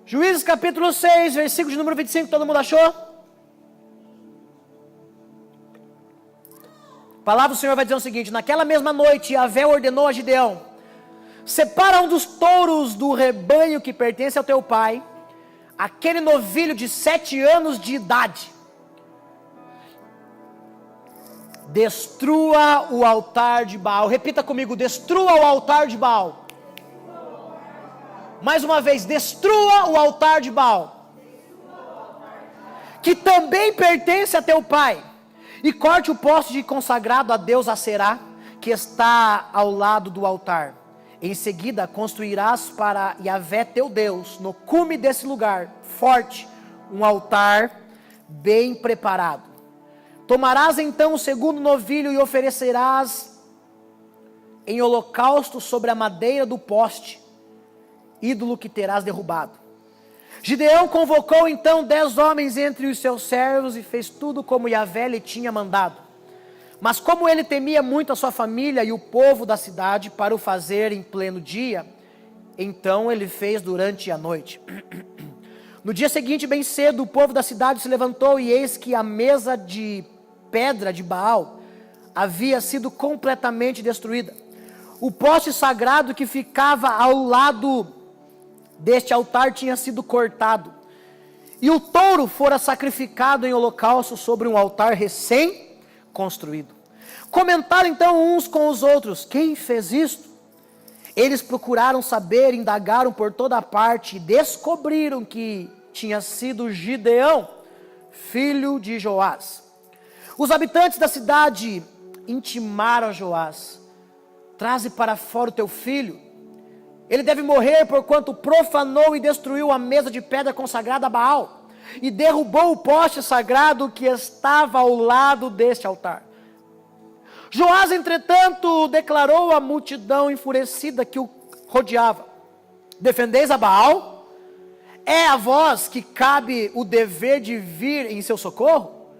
Juízes capítulo 6, versículo de número 25, todo mundo achou? A palavra do Senhor vai dizer o seguinte: naquela mesma noite, Yahvé ordenou a Gideão: separa um dos touros do rebanho que pertence ao teu pai, aquele novilho de 7 anos de idade. Destrua o altar de Baal. Repita comigo: destrua o altar de Baal. Mais uma vez: destrua o altar de Baal, que também pertence a teu pai, e corte o poste consagrado a Deus Aserá, que está ao lado do altar. Em seguida construirás para Yahvé teu Deus, no cume desse lugar forte, um altar bem preparado. Tomarás então o segundo novilho e oferecerás em holocausto sobre a madeira do poste, ídolo que terás derrubado. Gideão convocou então 10 homens entre os seus servos e fez tudo como Yahvé lhe tinha mandado. Mas como ele temia muito a sua família e o povo da cidade para o fazer em pleno dia, então ele fez durante a noite. No dia seguinte, bem cedo, o povo da cidade se levantou e eis que a mesa de pedra de Baal havia sido completamente destruída. O poste sagrado que ficava ao lado deste altar tinha sido cortado, e o touro fora sacrificado em holocausto sobre um altar recém-construído. Comentaram então uns com os outros: quem fez isto? Eles procuraram saber, indagaram por toda parte e descobriram que tinha sido Gideão, filho de Joás. Os habitantes da cidade intimaram a Joás: traze para fora o teu filho. Ele deve morrer porquanto profanou e destruiu a mesa de pedra consagrada a Baal e derrubou o poste sagrado que estava ao lado deste altar. Joás, entretanto, declarou à multidão enfurecida que o rodeava: defendeis a Baal? É a vós que cabe o dever de vir em seu socorro?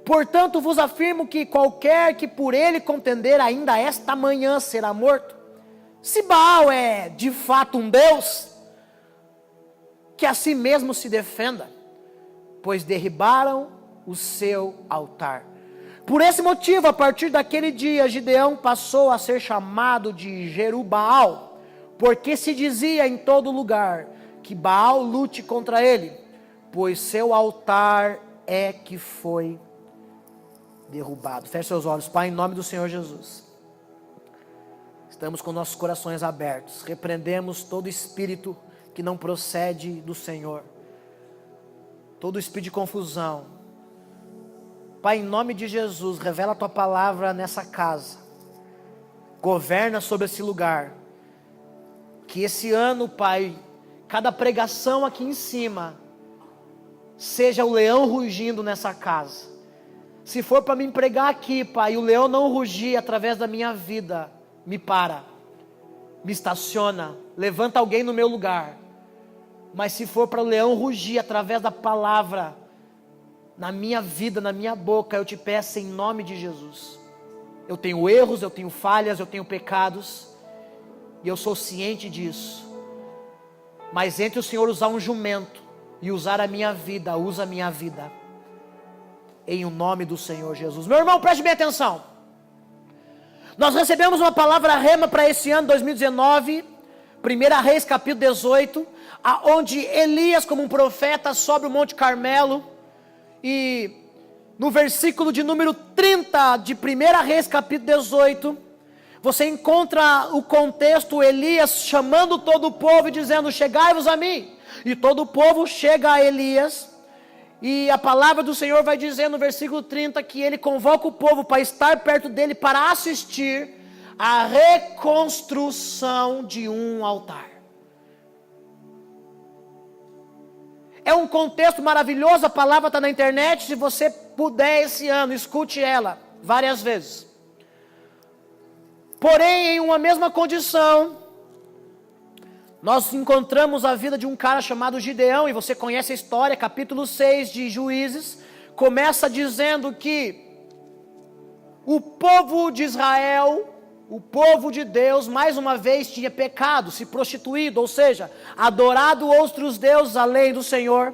Portanto vos afirmo que qualquer que por ele contender ainda esta manhã será morto. Se Baal é de fato um Deus, que a si mesmo se defenda, pois derribaram o seu altar. Por esse motivo, a partir daquele dia, Gideão passou a ser chamado de Jerubaal, porque se dizia em todo lugar que Baal lute contra ele, pois seu altar é que foi derrubado. Feche seus olhos. Pai, em nome do Senhor Jesus, estamos com nossos corações abertos, repreendemos todo espírito que não procede do Senhor, todo espírito de confusão. Pai, em nome de Jesus, revela a Tua palavra nessa casa, governa sobre esse lugar, que esse ano, Pai, cada pregação aqui em cima, seja o leão rugindo nessa casa. Se for para me pregar aqui, Pai, e o leão não rugir através da minha vida, me para, me estaciona, levanta alguém no meu lugar. Mas se for para o leão rugir através da palavra, na minha vida, na minha boca, eu te peço em nome de Jesus. Eu tenho erros, eu tenho falhas, eu tenho pecados, e eu sou ciente disso. Mas entre o Senhor usar um jumento e usar a minha vida, usa a minha vida, em o nome do Senhor Jesus. Meu irmão, preste bem atenção. Nós recebemos uma palavra rema para esse ano 2019, 1 Reis capítulo 18, onde Elias, como um profeta, sobe o Monte Carmelo, e no versículo de número 30 de 1 Reis capítulo 18, você encontra o contexto: Elias chamando todo o povo e dizendo: chegai-vos a mim. E todo o povo chega a Elias, e a palavra do Senhor vai dizer no versículo 30 que ele convoca o povo para estar perto dele, para assistir à reconstrução de um altar. É um contexto maravilhoso, a palavra está na internet. Se você puder esse ano, escute ela várias vezes. Porém, em uma mesma condição, nós encontramos a vida de um cara chamado Gideão, e você conhece a história, capítulo 6 de Juízes, começa dizendo que o povo de Israel o povo de Deus, mais uma vez, tinha pecado, se prostituído, ou seja, adorado outros deuses além do Senhor.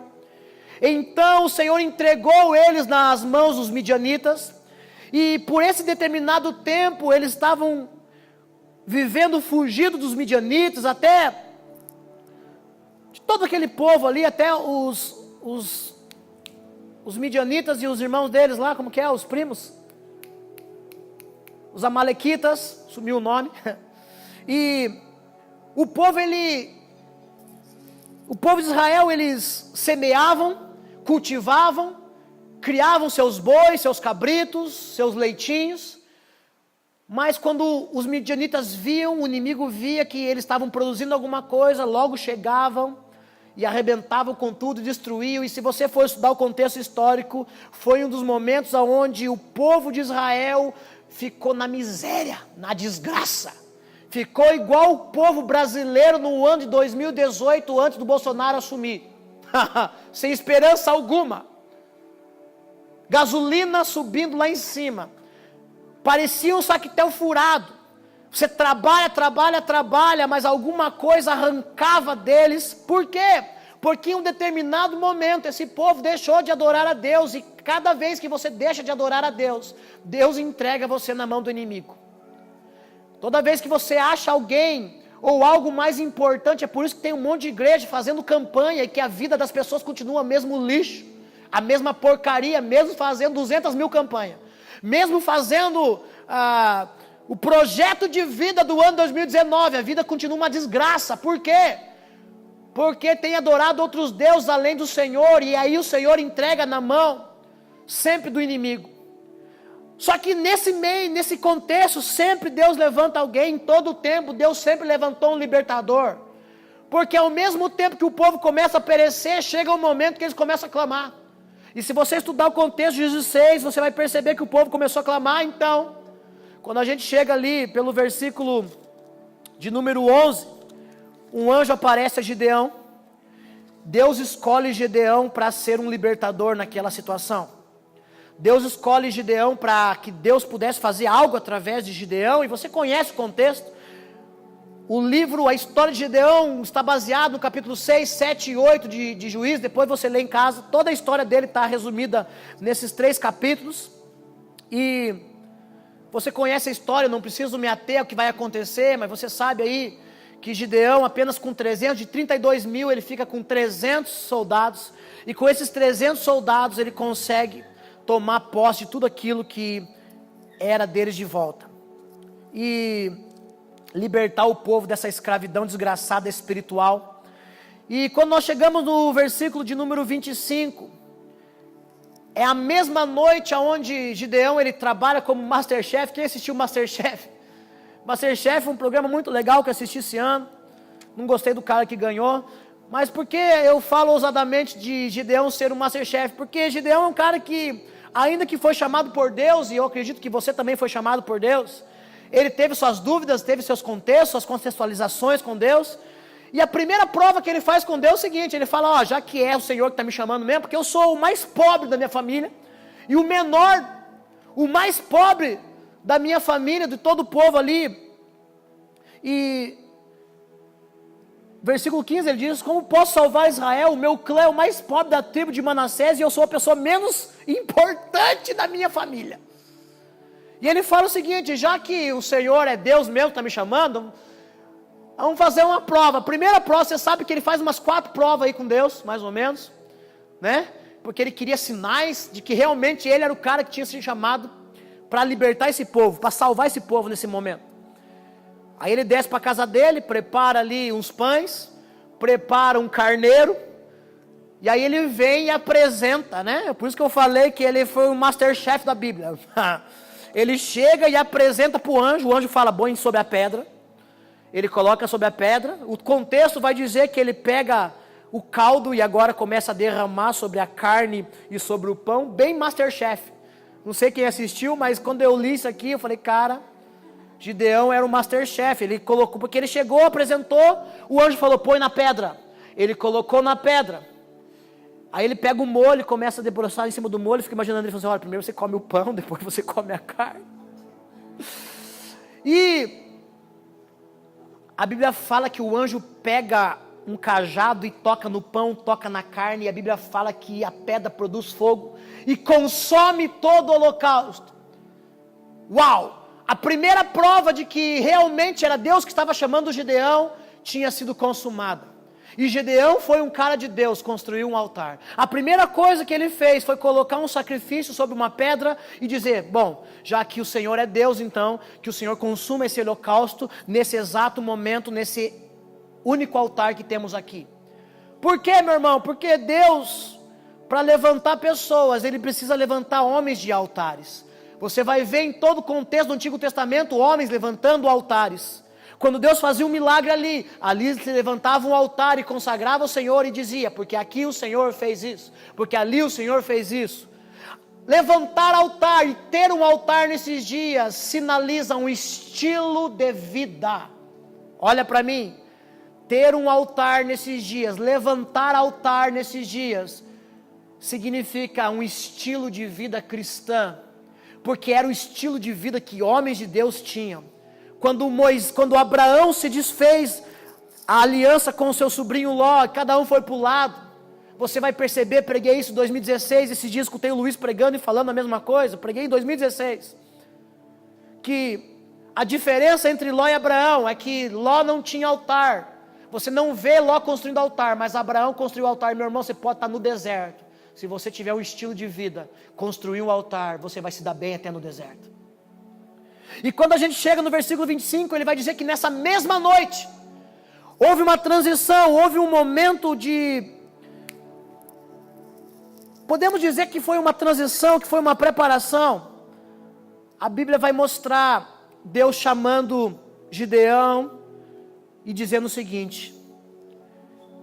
Então o Senhor entregou eles nas mãos dos midianitas, e por esse determinado tempo, eles estavam vivendo fugido dos midianitas, até de todo aquele povo ali, até os midianitas e os irmãos deles lá, como que é, os primos? Os amalequitas, sumiu o nome. E o povo de Israel, eles semeavam, cultivavam, criavam seus bois, seus cabritos, seus leitinhos. Mas quando os midianitas viam, o inimigo via que eles estavam produzindo alguma coisa, logo chegavam e arrebentavam com tudo, destruíam. E se você for estudar o contexto histórico, foi um dos momentos onde o povo de Israel ficou na miséria, na desgraça. Ficou igual o povo brasileiro no ano de 2018, antes do Bolsonaro assumir. Sem esperança alguma. Gasolina subindo lá em cima. Parecia um saquetel furado. Você trabalha, mas alguma coisa arrancava deles. Por quê? Porque em um determinado momento esse povo deixou de adorar a Deus. E cada vez que você deixa de adorar a Deus, Deus entrega você na mão do inimigo. Toda vez que você acha alguém ou algo mais importante, é por isso que tem um monte de igreja fazendo campanha e que a vida das pessoas continua mesmo lixo, a mesma porcaria, mesmo fazendo 200 mil campanhas, mesmo fazendo o projeto de vida do ano 2019, a vida continua uma desgraça. Por quê? Porque tem adorado outros deuses além do Senhor, e aí o Senhor entrega na mão sempre do inimigo. Só que nesse meio, nesse contexto, sempre Deus levanta alguém, em todo o tempo Deus sempre levantou um libertador. Porque ao mesmo tempo que o povo começa a perecer, chega um momento que eles começam a clamar. E se você estudar o contexto de Jesus 6, você vai perceber que o povo começou a clamar. Então, quando a gente chega ali pelo versículo de número 11, um anjo aparece a Gideão. Deus escolhe Gideão para ser um libertador naquela situação. Deus escolhe Gideão para que Deus pudesse fazer algo através de Gideão, e você conhece o contexto. O livro, a história de Gideão está baseado no capítulo 6, 7 e 8 de Juízes. Depois você lê em casa, toda a história dele está resumida nesses 3 capítulos. E você conhece a história, não preciso me ater ao que vai acontecer, mas você sabe aí que Gideão, apenas com 332 mil, ele fica com 300 soldados, e com esses 300 soldados ele consegue tomar posse de tudo aquilo que era deles de volta, e libertar o povo dessa escravidão desgraçada espiritual. E quando nós chegamos no versículo de número 25, é a mesma noite onde Gideão ele trabalha como Masterchef. Quem assistiu Masterchef? Masterchef é um programa muito legal que eu assisti esse ano. Não gostei do cara que ganhou. Mas por que eu falo ousadamente de Gideão ser um Masterchef? Porque Gideão é um cara que, ainda que foi chamado por Deus, e eu acredito que você também foi chamado por Deus, ele teve suas dúvidas, teve seus contextos, suas contextualizações com Deus. E a primeira prova que ele faz com Deus é o seguinte: ele fala, já que é o Senhor que está me chamando mesmo, porque eu sou o mais pobre da minha família, e o menor, o mais pobre da minha família, de todo o povo ali. E versículo 15 ele diz: como posso salvar Israel? O meu clã é o mais pobre da tribo de Manassés, e eu sou a pessoa menos importante da minha família. E ele fala o seguinte: já que o Senhor é Deus mesmo que está me chamando, vamos fazer uma prova. A primeira prova, você sabe que ele faz umas 4 provas aí com Deus, mais ou menos, né? Porque ele queria sinais de que realmente ele era o cara que tinha sido chamado para libertar esse povo, para salvar esse povo nesse momento. Aí ele desce para a casa dele, prepara ali uns pães, prepara um carneiro, e aí ele vem e apresenta, né? Por isso que eu falei que ele foi o Masterchef da Bíblia. Ele chega e apresenta para o anjo fala, põe sobre a pedra. Ele coloca sobre a pedra. O contexto vai dizer que ele pega o caldo e agora começa a derramar sobre a carne e sobre o pão, bem Masterchef. Não sei quem assistiu, mas quando eu li isso aqui, eu falei, cara, Gideão era um Masterchef. Ele colocou, porque ele chegou, apresentou, o anjo falou, põe na pedra. Ele colocou na pedra. Aí ele pega o molho, começa a debruçar em cima do molho, fica imaginando, ele falou assim, olha, primeiro você come o pão, depois você come a carne. E a Bíblia fala que o anjo pega um cajado e toca no pão, toca na carne, e a Bíblia fala que a pedra produz fogo e consome todo o holocausto. Uau! A primeira prova de que realmente era Deus que estava chamando Gideão tinha sido consumada. E Gideão foi um cara de Deus, construiu um altar. A primeira coisa que ele fez foi colocar um sacrifício sobre uma pedra e dizer, bom, já que o Senhor é Deus, então, que o Senhor consuma esse holocausto nesse exato momento, nesse único altar que temos aqui. Por quê, meu irmão? Porque Deus, para levantar pessoas, Ele precisa levantar homens de altares. Você vai ver em todo o contexto do Antigo Testamento, homens levantando altares. Quando Deus fazia um milagre ali se levantava um altar e consagrava o Senhor e dizia, porque aqui o Senhor fez isso, porque ali o Senhor fez isso. Levantar altar e ter um altar nesses dias sinaliza um estilo de vida. Olha para mim, ter um altar nesses dias, levantar altar nesses dias, significa um estilo de vida cristã, porque era o estilo de vida que homens de Deus tinham. Quando Abraão se desfez a aliança com o seu sobrinho Ló, cada um foi para o lado, você vai perceber, preguei isso em 2016, esses dias escutei o Luiz pregando e falando a mesma coisa, preguei em 2016, que a diferença entre Ló e Abraão é que Ló não tinha altar, você não vê Ló construindo altar, mas Abraão construiu altar. Meu irmão, você pode estar no deserto, se você tiver um estilo de vida, construir um altar, você vai se dar bem até no deserto. E quando a gente chega no versículo 25, ele vai dizer que nessa mesma noite, houve uma transição, houve um momento de... Podemos dizer que foi uma transição, que foi uma preparação. A Bíblia vai mostrar Deus chamando Gideão e dizendo o seguinte: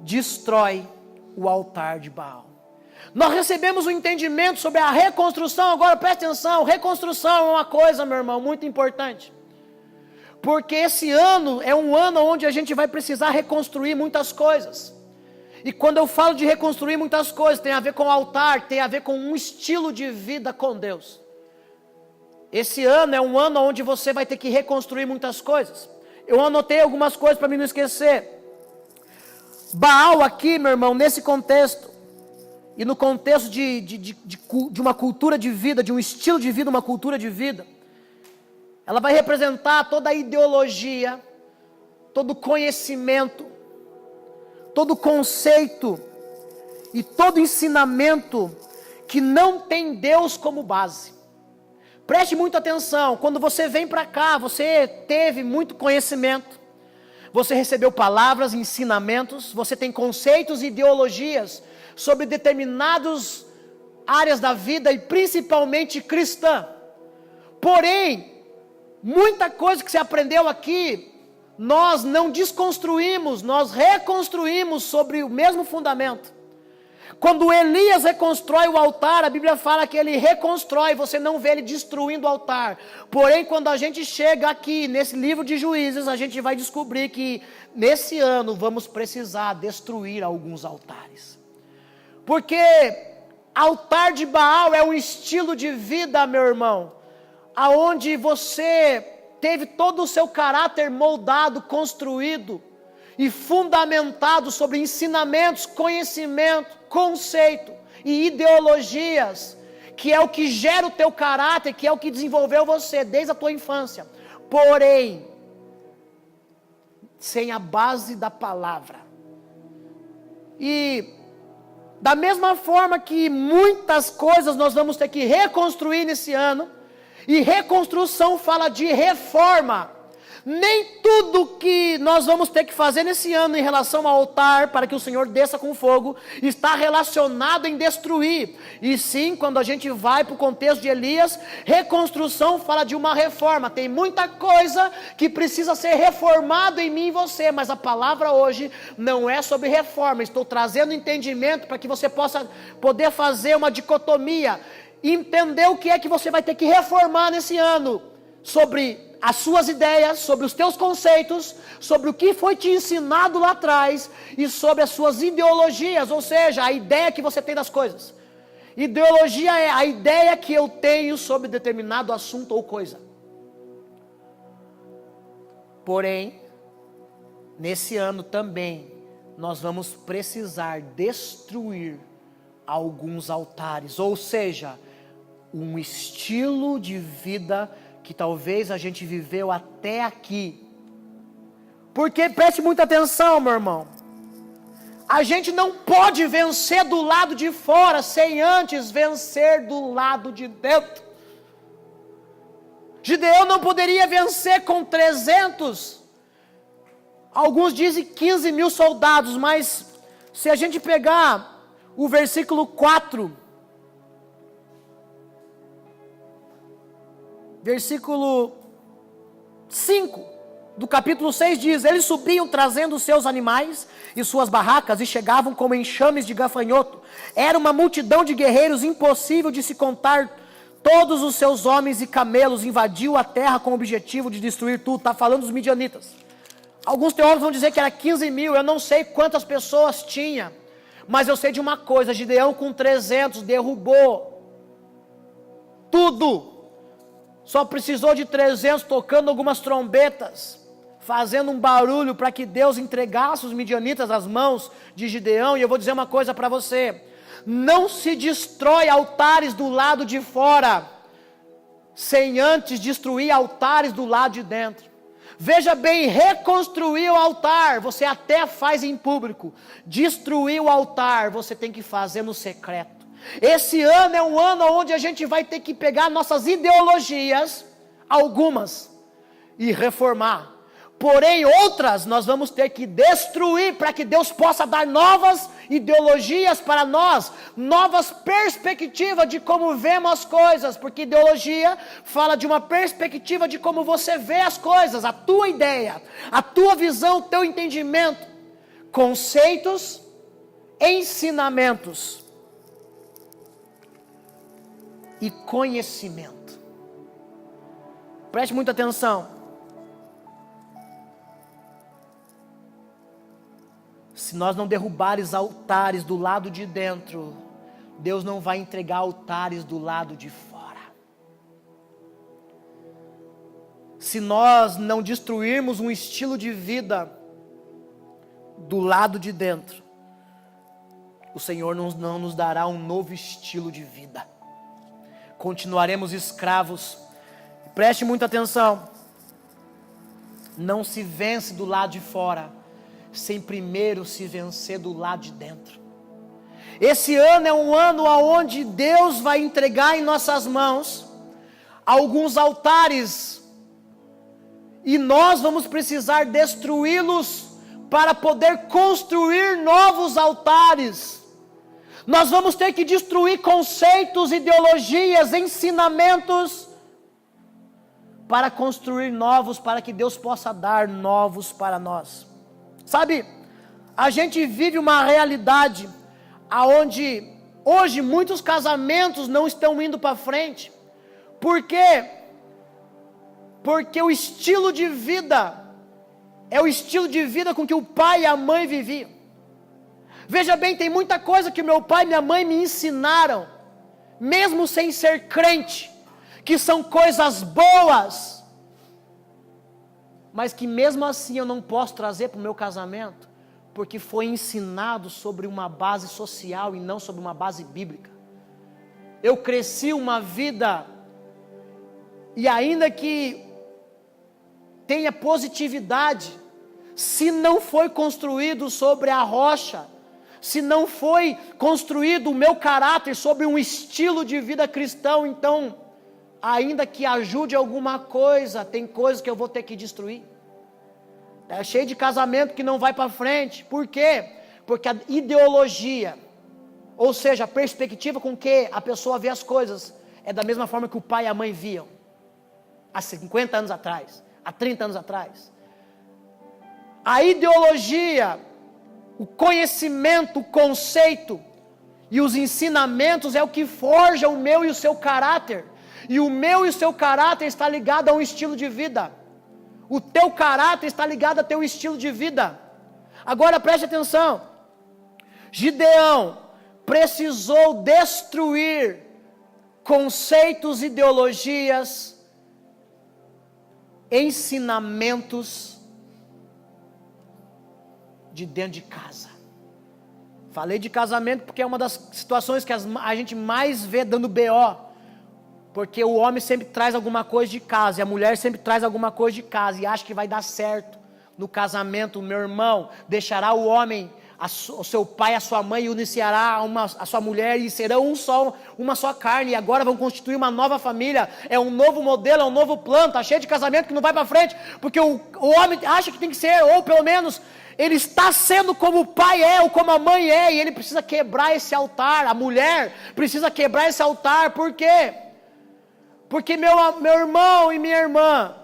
destrói o altar de Baal. Nós recebemos um entendimento sobre a reconstrução. Agora presta atenção, reconstrução é uma coisa, meu irmão, muito importante, porque esse ano é um ano onde a gente vai precisar reconstruir muitas coisas. E quando eu falo de reconstruir muitas coisas, tem a ver com o altar, tem a ver com um estilo de vida com Deus. Esse ano é um ano onde você vai ter que reconstruir muitas coisas. Eu anotei algumas coisas para mim não esquecer. Baal aqui, meu irmão, nesse contexto, e no contexto de uma cultura de vida, de um estilo de vida, uma cultura de vida, ela vai representar toda a ideologia, todo o conhecimento, todo o conceito e todo o ensinamento que não tem Deus como base. Preste muita atenção, quando você vem para cá, você teve muito conhecimento, você recebeu palavras, ensinamentos, você tem conceitos e ideologias sobre determinadas áreas da vida e principalmente cristã. Porém, muita coisa que você aprendeu aqui, nós não desconstruímos, nós reconstruímos sobre o mesmo fundamento. Quando Elias reconstrói o altar, a Bíblia fala que ele reconstrói, você não vê ele destruindo o altar. Porém, quando a gente chega aqui nesse livro de Juízes, a gente vai descobrir que nesse ano vamos precisar destruir alguns altares. Porque altar de Baal é um estilo de vida, meu irmão, aonde você teve todo o seu caráter moldado, construído e fundamentado sobre ensinamentos, conhecimento, conceito e ideologias, que é o que gera o teu caráter, que é o que desenvolveu você desde a tua infância. Porém, sem a base da palavra. E da mesma forma que muitas coisas nós vamos ter que reconstruir nesse ano, e reconstrução fala de reforma. Nem tudo que nós vamos ter que fazer nesse ano em relação ao altar, para que o Senhor desça com fogo, está relacionado em destruir. E sim, quando a gente vai para o contexto de Elias, reconstrução fala de uma reforma. Tem muita coisa que precisa ser reformado em mim e você, mas a palavra hoje não é sobre reforma. Estou trazendo entendimento para que você possa poder fazer uma dicotomia, entender o que é que você vai ter que reformar nesse ano, sobre as suas ideias, sobre os teus conceitos, sobre o que foi te ensinado lá atrás e sobre as suas ideologias, ou seja, a ideia que você tem das coisas. Ideologia é a ideia que eu tenho sobre determinado assunto ou coisa. Porém, nesse ano também, nós vamos precisar destruir alguns altares, ou seja, um estilo de vida que talvez a gente viveu até aqui. Porque preste muita atenção, meu irmão. A gente não pode vencer do lado de fora sem antes vencer do lado de dentro. Gideão não poderia vencer com 300. Alguns dizem 15 mil soldados, mas se a gente pegar o versículo 4, versículo 5 do capítulo 6 diz: eles subiam trazendo seus animais e suas barracas e chegavam como enxames de gafanhoto. Era uma multidão de guerreiros impossível de se contar. Todos os seus homens e camelos invadiu a terra com o objetivo de destruir tudo. Está falando dos midianitas. Alguns teólogos vão dizer que era 15 mil. Eu não sei quantas pessoas tinha, mas eu sei de uma coisa: Gideão com 300 derrubou tudo. Só precisou de 300 tocando algumas trombetas, fazendo um barulho para que Deus entregasse os midianitas às mãos de Gideão. E eu vou dizer uma coisa para você: não se destrói altares do lado de fora, sem antes destruir altares do lado de dentro. Veja bem, reconstruir o altar, você até faz em público. Destruir o altar, você tem que fazer no secreto. Esse ano é um ano onde a gente vai ter que pegar nossas ideologias, algumas, e reformar. Porém, outras nós vamos ter que destruir para que Deus possa dar novas ideologias para nós, novas perspectivas de como vemos as coisas, porque ideologia fala de uma perspectiva de como você vê as coisas, a tua ideia, a tua visão, o teu entendimento, conceitos, ensinamentos e conhecimento. Preste muita atenção. Se nós não derrubares altares do lado de dentro, Deus não vai entregar altares do lado de fora. Se nós não destruirmos um estilo de vida do lado de dentro, o Senhor não nos dará um novo estilo de vida. Continuaremos escravos. Preste muita atenção. Não se vence do lado de fora sem primeiro se vencer do lado de dentro. Esse ano é um ano onde Deus vai entregar em nossas mãos alguns altares, e nós vamos precisar destruí-los para poder construir novos altares. Nós vamos ter que destruir conceitos, ideologias, ensinamentos, para construir novos, para que Deus possa dar novos para nós. Sabe, a gente vive uma realidade aonde hoje muitos casamentos não estão indo para frente. Por quê? Porque o estilo de vida é o estilo de vida com que o pai e a mãe viviam. Veja bem, tem muita coisa que meu pai e minha mãe me ensinaram, mesmo sem ser crente, que são coisas boas, mas que mesmo assim eu não posso trazer para o meu casamento, porque foi ensinado sobre uma base social e não sobre uma base bíblica. Eu cresci uma vida, e ainda que tenha positividade, se não foi construído sobre a rocha, se não foi construído o meu caráter sobre um estilo de vida cristão, então, ainda que ajude alguma coisa, tem coisas que eu vou ter que destruir. É cheio de casamento que não vai para frente. Por quê? Porque a ideologia, ou seja, a perspectiva com que a pessoa vê as coisas, é da mesma forma que o pai e a mãe viam, há 50 anos atrás, há 30 anos atrás. A ideologia, o conhecimento, o conceito e os ensinamentos é o que forja o meu e o seu caráter. E o meu e o seu caráter está ligado a um estilo de vida. O teu caráter está ligado a teu estilo de vida. Agora preste atenção. Gideão precisou destruir conceitos, ideologias, ensinamentos de dentro de casa. Falei de casamento porque é uma das situações que a gente mais vê dando BO. Porque o homem sempre traz alguma coisa de casa e a mulher sempre traz alguma coisa de casa e acha que vai dar certo no casamento. Meu irmão, deixará o homem, o seu pai, a sua mãe, e iniciará a sua mulher e serão uma só carne. E agora vão constituir uma nova família. É um novo modelo, é um novo plano. Está cheio de casamento que não vai para frente porque o homem acha que tem que ser, ou pelo menos ele está sendo como o pai é ou como a mãe é, e ele precisa quebrar esse altar. A mulher precisa quebrar esse altar. Por quê? Porque meu irmão e minha irmã,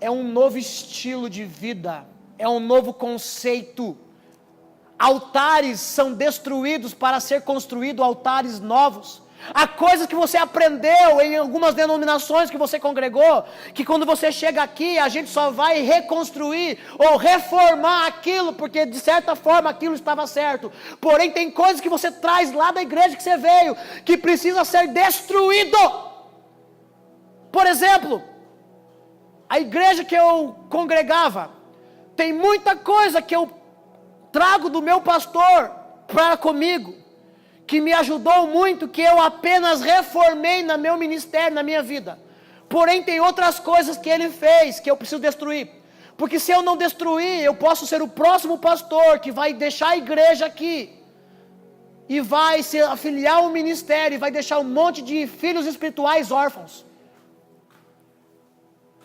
é um novo estilo de vida, é um novo conceito. Altares são destruídos para ser construídos altares novos. Há coisas que você aprendeu em algumas denominações que você congregou, que quando você chega aqui, a gente só vai reconstruir ou reformar aquilo, porque de certa forma aquilo estava certo. Porém, tem coisas que você traz lá da igreja que você veio, que precisa ser destruído. Por exemplo, a igreja que eu congregava, tem muita coisa que eu trago do meu pastor para comigo, que me ajudou muito, que eu apenas reformei no meu ministério, na minha vida. Porém, tem outras coisas que ele fez, que eu preciso destruir. Porque se eu não destruir, eu posso ser o próximo pastor, que vai deixar a igreja aqui, e vai se afiliar ao ministério, e vai deixar um monte de filhos espirituais órfãos.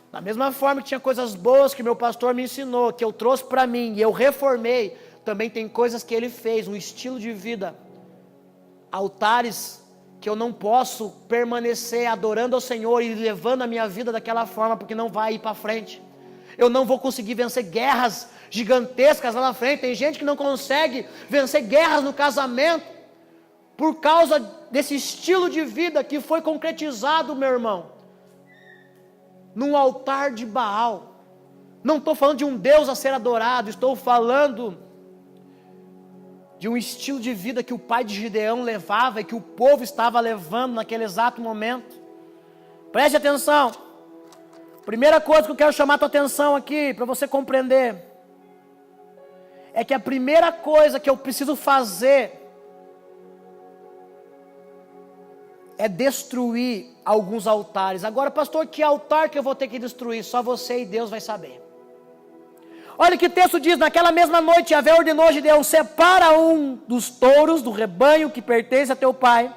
Da mesma forma que tinha coisas boas que meu pastor me ensinou, que eu trouxe para mim, e eu reformei, também tem coisas que ele fez, um estilo de vida, altares que eu não posso permanecer adorando ao Senhor e levando a minha vida daquela forma, porque não vai ir para frente. Eu não vou conseguir vencer guerras gigantescas lá na frente. Tem gente que não consegue vencer guerras no casamento por causa desse estilo de vida que foi concretizado, meu irmão, num altar de Baal. Não estou falando de um Deus a ser adorado, estou falando de um estilo de vida que o pai de Gideão levava e que o povo estava levando naquele exato momento. Preste atenção. Primeira coisa que eu quero chamar a tua atenção aqui, para você compreender, é que a primeira coisa que eu preciso fazer é destruir alguns altares. Agora, pastor, que altar que eu vou ter que destruir? Só você e Deus vai saber. Olha o que o texto diz: naquela mesma noite Yahvé ordenou a Gideão: separa um dos touros do rebanho que pertence a teu pai,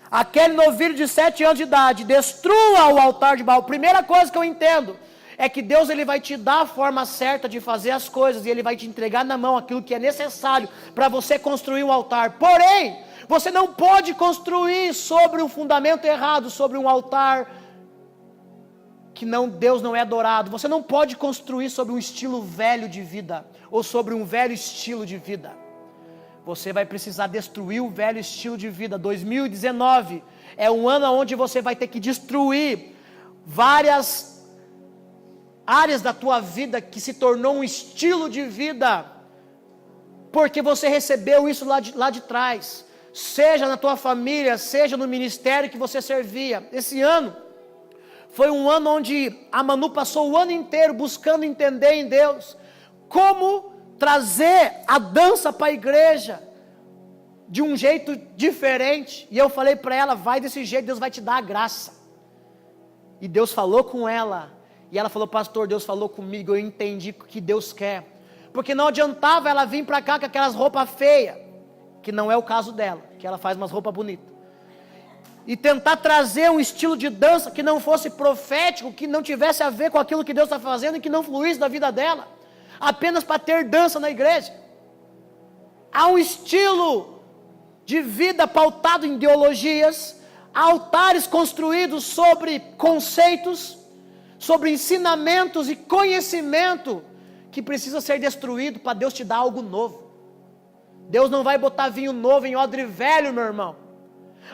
aquele novilho de 7 anos de idade, destrua o altar de Baal. Primeira coisa que eu entendo é que Deus, ele vai te dar a forma certa de fazer as coisas, e ele vai te entregar na mão aquilo que é necessário para você construir um altar. Porém, você não pode construir sobre um fundamento errado, sobre um altar que Deus não é adorado. Você não pode construir sobre um estilo velho de vida, ou sobre um velho estilo de vida. Você vai precisar destruir o velho estilo de vida. 2019 é um ano onde você vai ter que destruir várias áreas da tua vida que se tornou um estilo de vida, porque você recebeu isso lá de trás, seja na tua família, seja no ministério que você servia. Esse ano foi um ano onde a Manu passou o ano inteiro buscando entender em Deus como trazer a dança para a igreja de um jeito diferente. E eu falei para ela: vai desse jeito, Deus vai te dar a graça. E Deus falou com ela, e ela falou: pastor, Deus falou comigo, eu entendi o que Deus quer. Porque não adiantava ela vir para cá com aquelas roupas feias, que não é o caso dela, que ela faz umas roupas bonitas, e tentar trazer um estilo de dança que não fosse profético, que não tivesse a ver com aquilo que Deus está fazendo e que não fluísse da vida dela, apenas para ter dança na igreja. Há um estilo de vida pautado em ideologias, altares construídos sobre conceitos, sobre ensinamentos e conhecimento, que precisa ser destruído para Deus te dar algo novo. Deus não vai botar vinho novo em odre velho, meu irmão.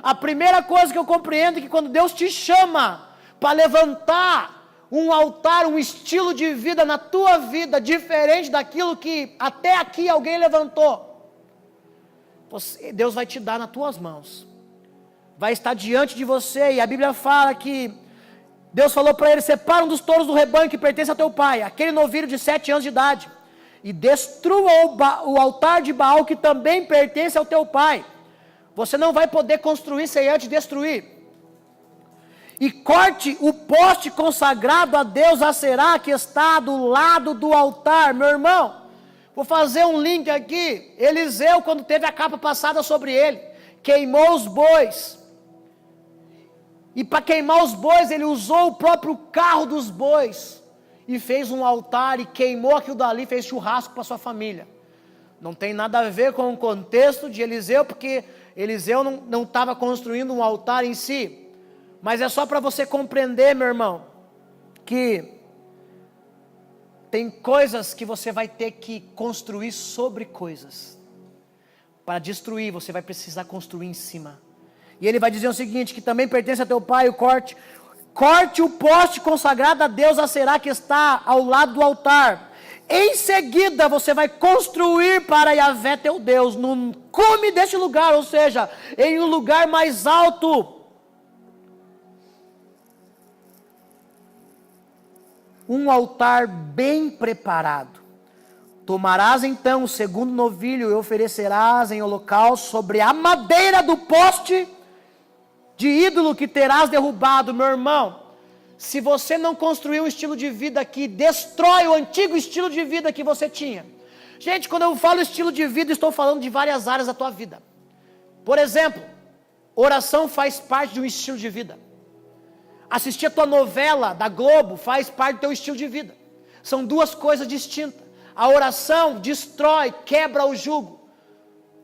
A primeira coisa que eu compreendo é que quando Deus te chama para levantar um altar, um estilo de vida na tua vida, diferente daquilo que até aqui alguém levantou, Deus vai te dar nas tuas mãos, vai estar diante de você. E a Bíblia fala que Deus falou para ele: separa um dos touros do rebanho que pertence a teu pai, aquele novilho de 7 anos de idade, e destrua o altar de Baal que também pertence ao teu pai. Você não vai poder construir sem antes destruir. E corte o poste consagrado a Deus Aserá que está do lado do altar. Meu irmão, vou fazer um link aqui. Eliseu, quando teve a capa passada sobre ele, queimou os bois. E para queimar os bois, ele usou o próprio carro dos bois. E fez um altar e queimou aquilo dali, fez churrasco para sua família. Não tem nada a ver com o contexto de Eliseu, porque Eliseu não estava construindo um altar em si. Mas é só para você compreender, meu irmão, que tem coisas que você vai ter que construir sobre coisas. Para destruir, você vai precisar construir em cima. E ele vai dizer o seguinte, que também pertence a teu pai, o corte o poste consagrado a Deus Aserá que está ao lado do altar. Em seguida, você vai construir para Yahvé teu Deus, no cume deste lugar, ou seja, em um lugar mais alto, um altar bem preparado. Tomarás então o segundo novilho e oferecerás em holocausto sobre a madeira do poste de ídolo que terás derrubado. Meu irmão, se você não construir um estilo de vida que destrói o antigo estilo de vida que você tinha. Gente, quando eu falo estilo de vida, estou falando de várias áreas da tua vida. Por exemplo, oração faz parte de um estilo de vida. Assistir a tua novela da Globo faz parte do teu estilo de vida. São duas coisas distintas. A oração destrói, quebra o jugo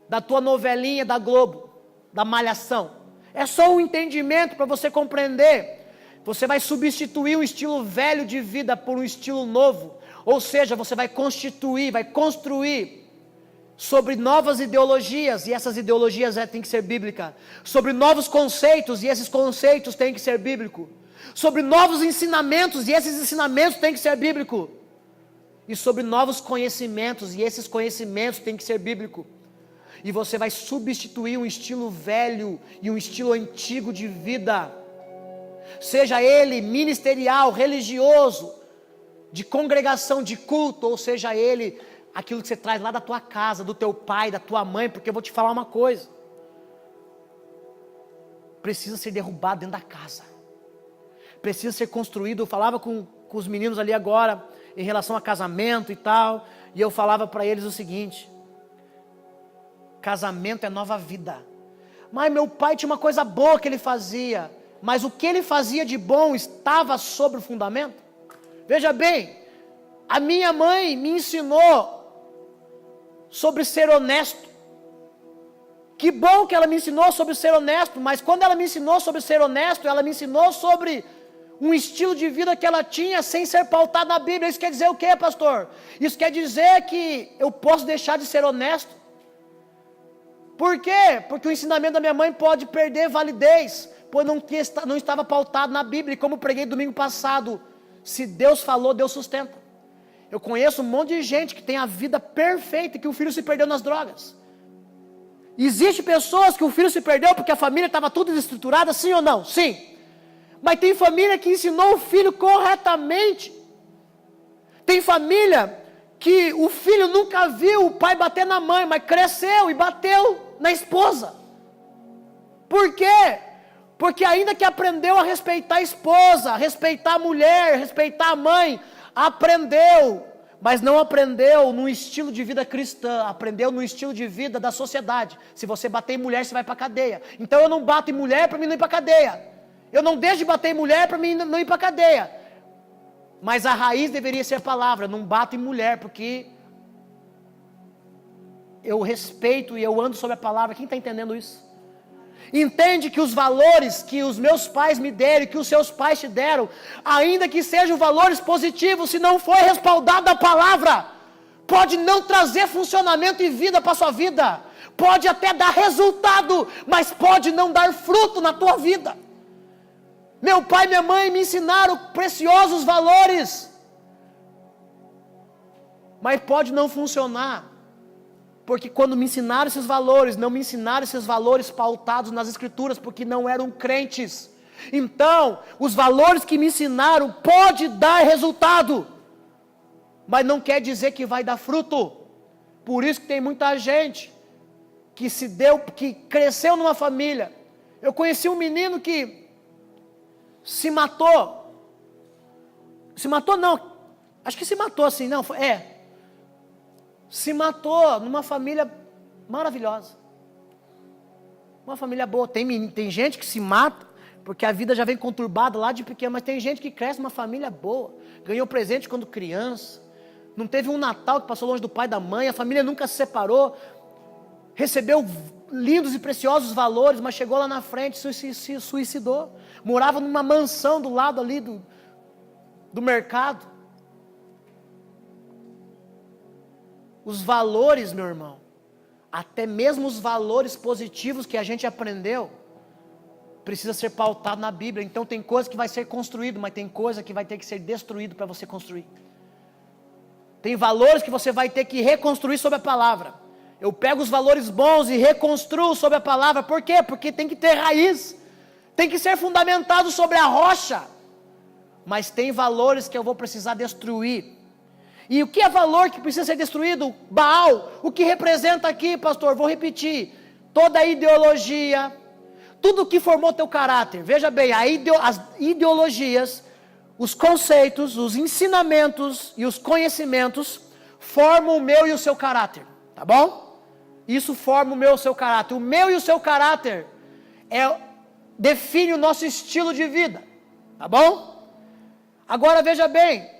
da tua novelinha da Globo, da Malhação. É só um entendimento para você compreender. Você vai substituir um estilo velho de vida por um estilo novo. Ou seja, você vai construir sobre novas ideologias, e essas ideologias têm que ser bíblicas. Sobre novos conceitos, e esses conceitos têm que ser bíblicos. Sobre novos ensinamentos, e esses ensinamentos têm que ser bíblicos. E sobre novos conhecimentos, e esses conhecimentos têm que ser bíblicos. E você vai substituir um estilo velho e um estilo antigo de vida. Seja ele ministerial, religioso, de congregação, de culto, ou seja ele aquilo que você traz lá da tua casa, do teu pai, da tua mãe, porque eu vou te falar uma coisa. Precisa ser derrubado dentro da casa. Precisa ser construído. Eu falava com os meninos ali agora, em relação a casamento e tal, e eu falava para eles o seguinte: casamento é nova vida. Mas meu pai tinha uma coisa boa que ele fazia, mas o que ele fazia de bom estava sobre o fundamento? Veja bem, a minha mãe me ensinou sobre ser honesto. Que bom que ela me ensinou sobre ser honesto, mas quando ela me ensinou sobre ser honesto, ela me ensinou sobre um estilo de vida que ela tinha sem ser pautado na Bíblia. Isso quer dizer o quê, pastor? Isso quer dizer que eu posso deixar de ser honesto. Por quê? Porque o ensinamento da minha mãe pode perder validez, pois não estava pautado na Bíblia. E como preguei domingo passado, se Deus falou, Deus sustenta. Eu conheço um monte de gente que tem a vida perfeita e que o filho se perdeu nas drogas. Existem pessoas que o filho se perdeu porque a família estava tudo desestruturada, sim ou não? Sim. Mas tem família que ensinou o filho corretamente. Tem família que o filho nunca viu o pai bater na mãe, mas cresceu e bateu na esposa. Por quê? Porque ainda que aprendeu a respeitar a esposa, respeitar a mulher, respeitar a mãe, aprendeu, mas não aprendeu no estilo de vida cristã, aprendeu no estilo de vida da sociedade. Se você bater em mulher, você vai para a cadeia. Então eu não bato em mulher para mim não ir para a cadeia. Eu não deixo de bater em mulher para mim não ir para a cadeia. Mas a raiz deveria ser a palavra: eu não bato em mulher, porque eu respeito e eu ando sobre a palavra. Quem está entendendo isso? Entende que os valores que os meus pais me deram, que os seus pais te deram, ainda que sejam valores positivos, se não for respaldado da palavra, pode não trazer funcionamento e vida para a sua vida. Pode até dar resultado, mas pode não dar fruto na tua vida. Meu pai e minha mãe me ensinaram preciosos valores, mas pode não funcionar, porque quando me ensinaram esses valores, não me ensinaram esses valores pautados nas escrituras, porque não eram crentes. Então, os valores que me ensinaram pode dar resultado, mas não quer dizer que vai dar fruto. Por isso que tem muita gente que cresceu numa família. Eu conheci um menino que se matou. Se matou não, acho que se matou assim, não, se matou numa família maravilhosa. Uma família boa. Tem gente que se mata porque a vida já vem conturbada lá de pequeno, mas tem gente que cresce numa família boa, ganhou presente quando criança, não teve um Natal que passou longe do pai e da mãe, a família nunca se separou, recebeu lindos e preciosos valores, mas chegou lá na frente e se suicidou. Morava numa mansão do lado ali do mercado. Os valores, meu irmão, até mesmo os valores positivos que a gente aprendeu, precisa ser pautado na Bíblia. Então tem coisa que vai ser construído, mas tem coisa que vai ter que ser destruído para você construir. Tem valores que você vai ter que reconstruir sobre a palavra. Eu pego os valores bons e reconstruo sobre a palavra. Por quê? Porque tem que ter raiz. Tem que ser fundamentado sobre a rocha. Mas tem valores que eu vou precisar destruir. E o que é valor que precisa ser destruído? Baal. O que representa aqui, pastor? Vou repetir. Toda a ideologia, tudo que formou teu caráter. Veja bem, as ideologias, os conceitos, os ensinamentos e os conhecimentos formam o meu e o seu caráter. Tá bom? Isso forma o meu e o seu caráter. O meu e o seu caráter define o nosso estilo de vida. Tá bom? Agora veja bem.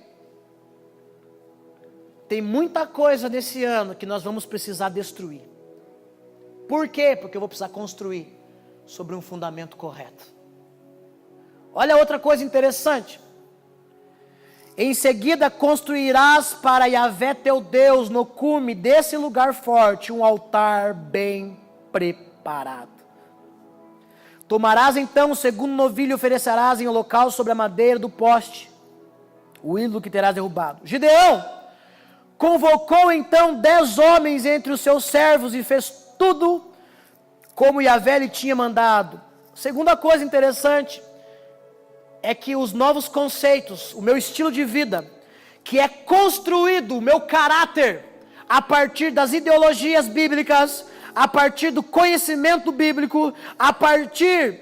Tem muita coisa nesse ano que nós vamos precisar destruir. Por quê? Porque eu vou precisar construir sobre um fundamento correto. Olha outra coisa interessante. Em seguida construirás para Yahvé teu Deus no cume desse lugar forte um altar bem preparado. Tomarás então o segundo novilho e oferecerás em holocausto sobre a madeira do poste, o ídolo que terás derrubado. Gideão convocou então 10 homens entre os seus servos e fez tudo como Yahvé lhe tinha mandado. Segunda coisa interessante é que os novos conceitos, o meu estilo de vida, que é construído, o meu caráter, a partir das ideologias bíblicas, a partir do conhecimento bíblico, a partir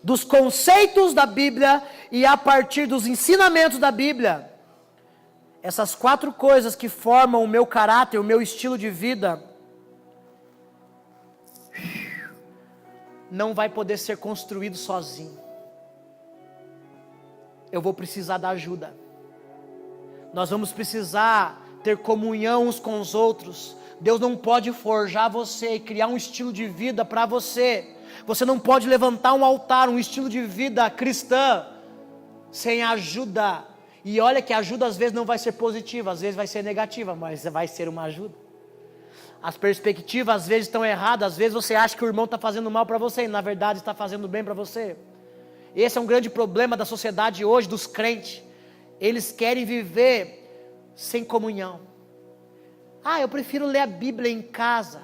dos conceitos da Bíblia e a partir dos ensinamentos da Bíblia. Essas 4 coisas que formam o meu caráter, o meu estilo de vida, não vai poder ser construído sozinho. Eu vou precisar da ajuda. Nós vamos precisar ter comunhão uns com os outros. Deus não pode forjar você e criar um estilo de vida para você. Você não pode levantar um altar, um estilo de vida cristã, sem ajuda. E olha que a ajuda às vezes não vai ser positiva, às vezes vai ser negativa, mas vai ser uma ajuda. As perspectivas às vezes estão erradas, às vezes você acha que o irmão está fazendo mal para você, e na verdade está fazendo bem para você. Esse é um grande problema da sociedade hoje, dos crentes. Eles querem viver sem comunhão. Eu prefiro ler a Bíblia em casa.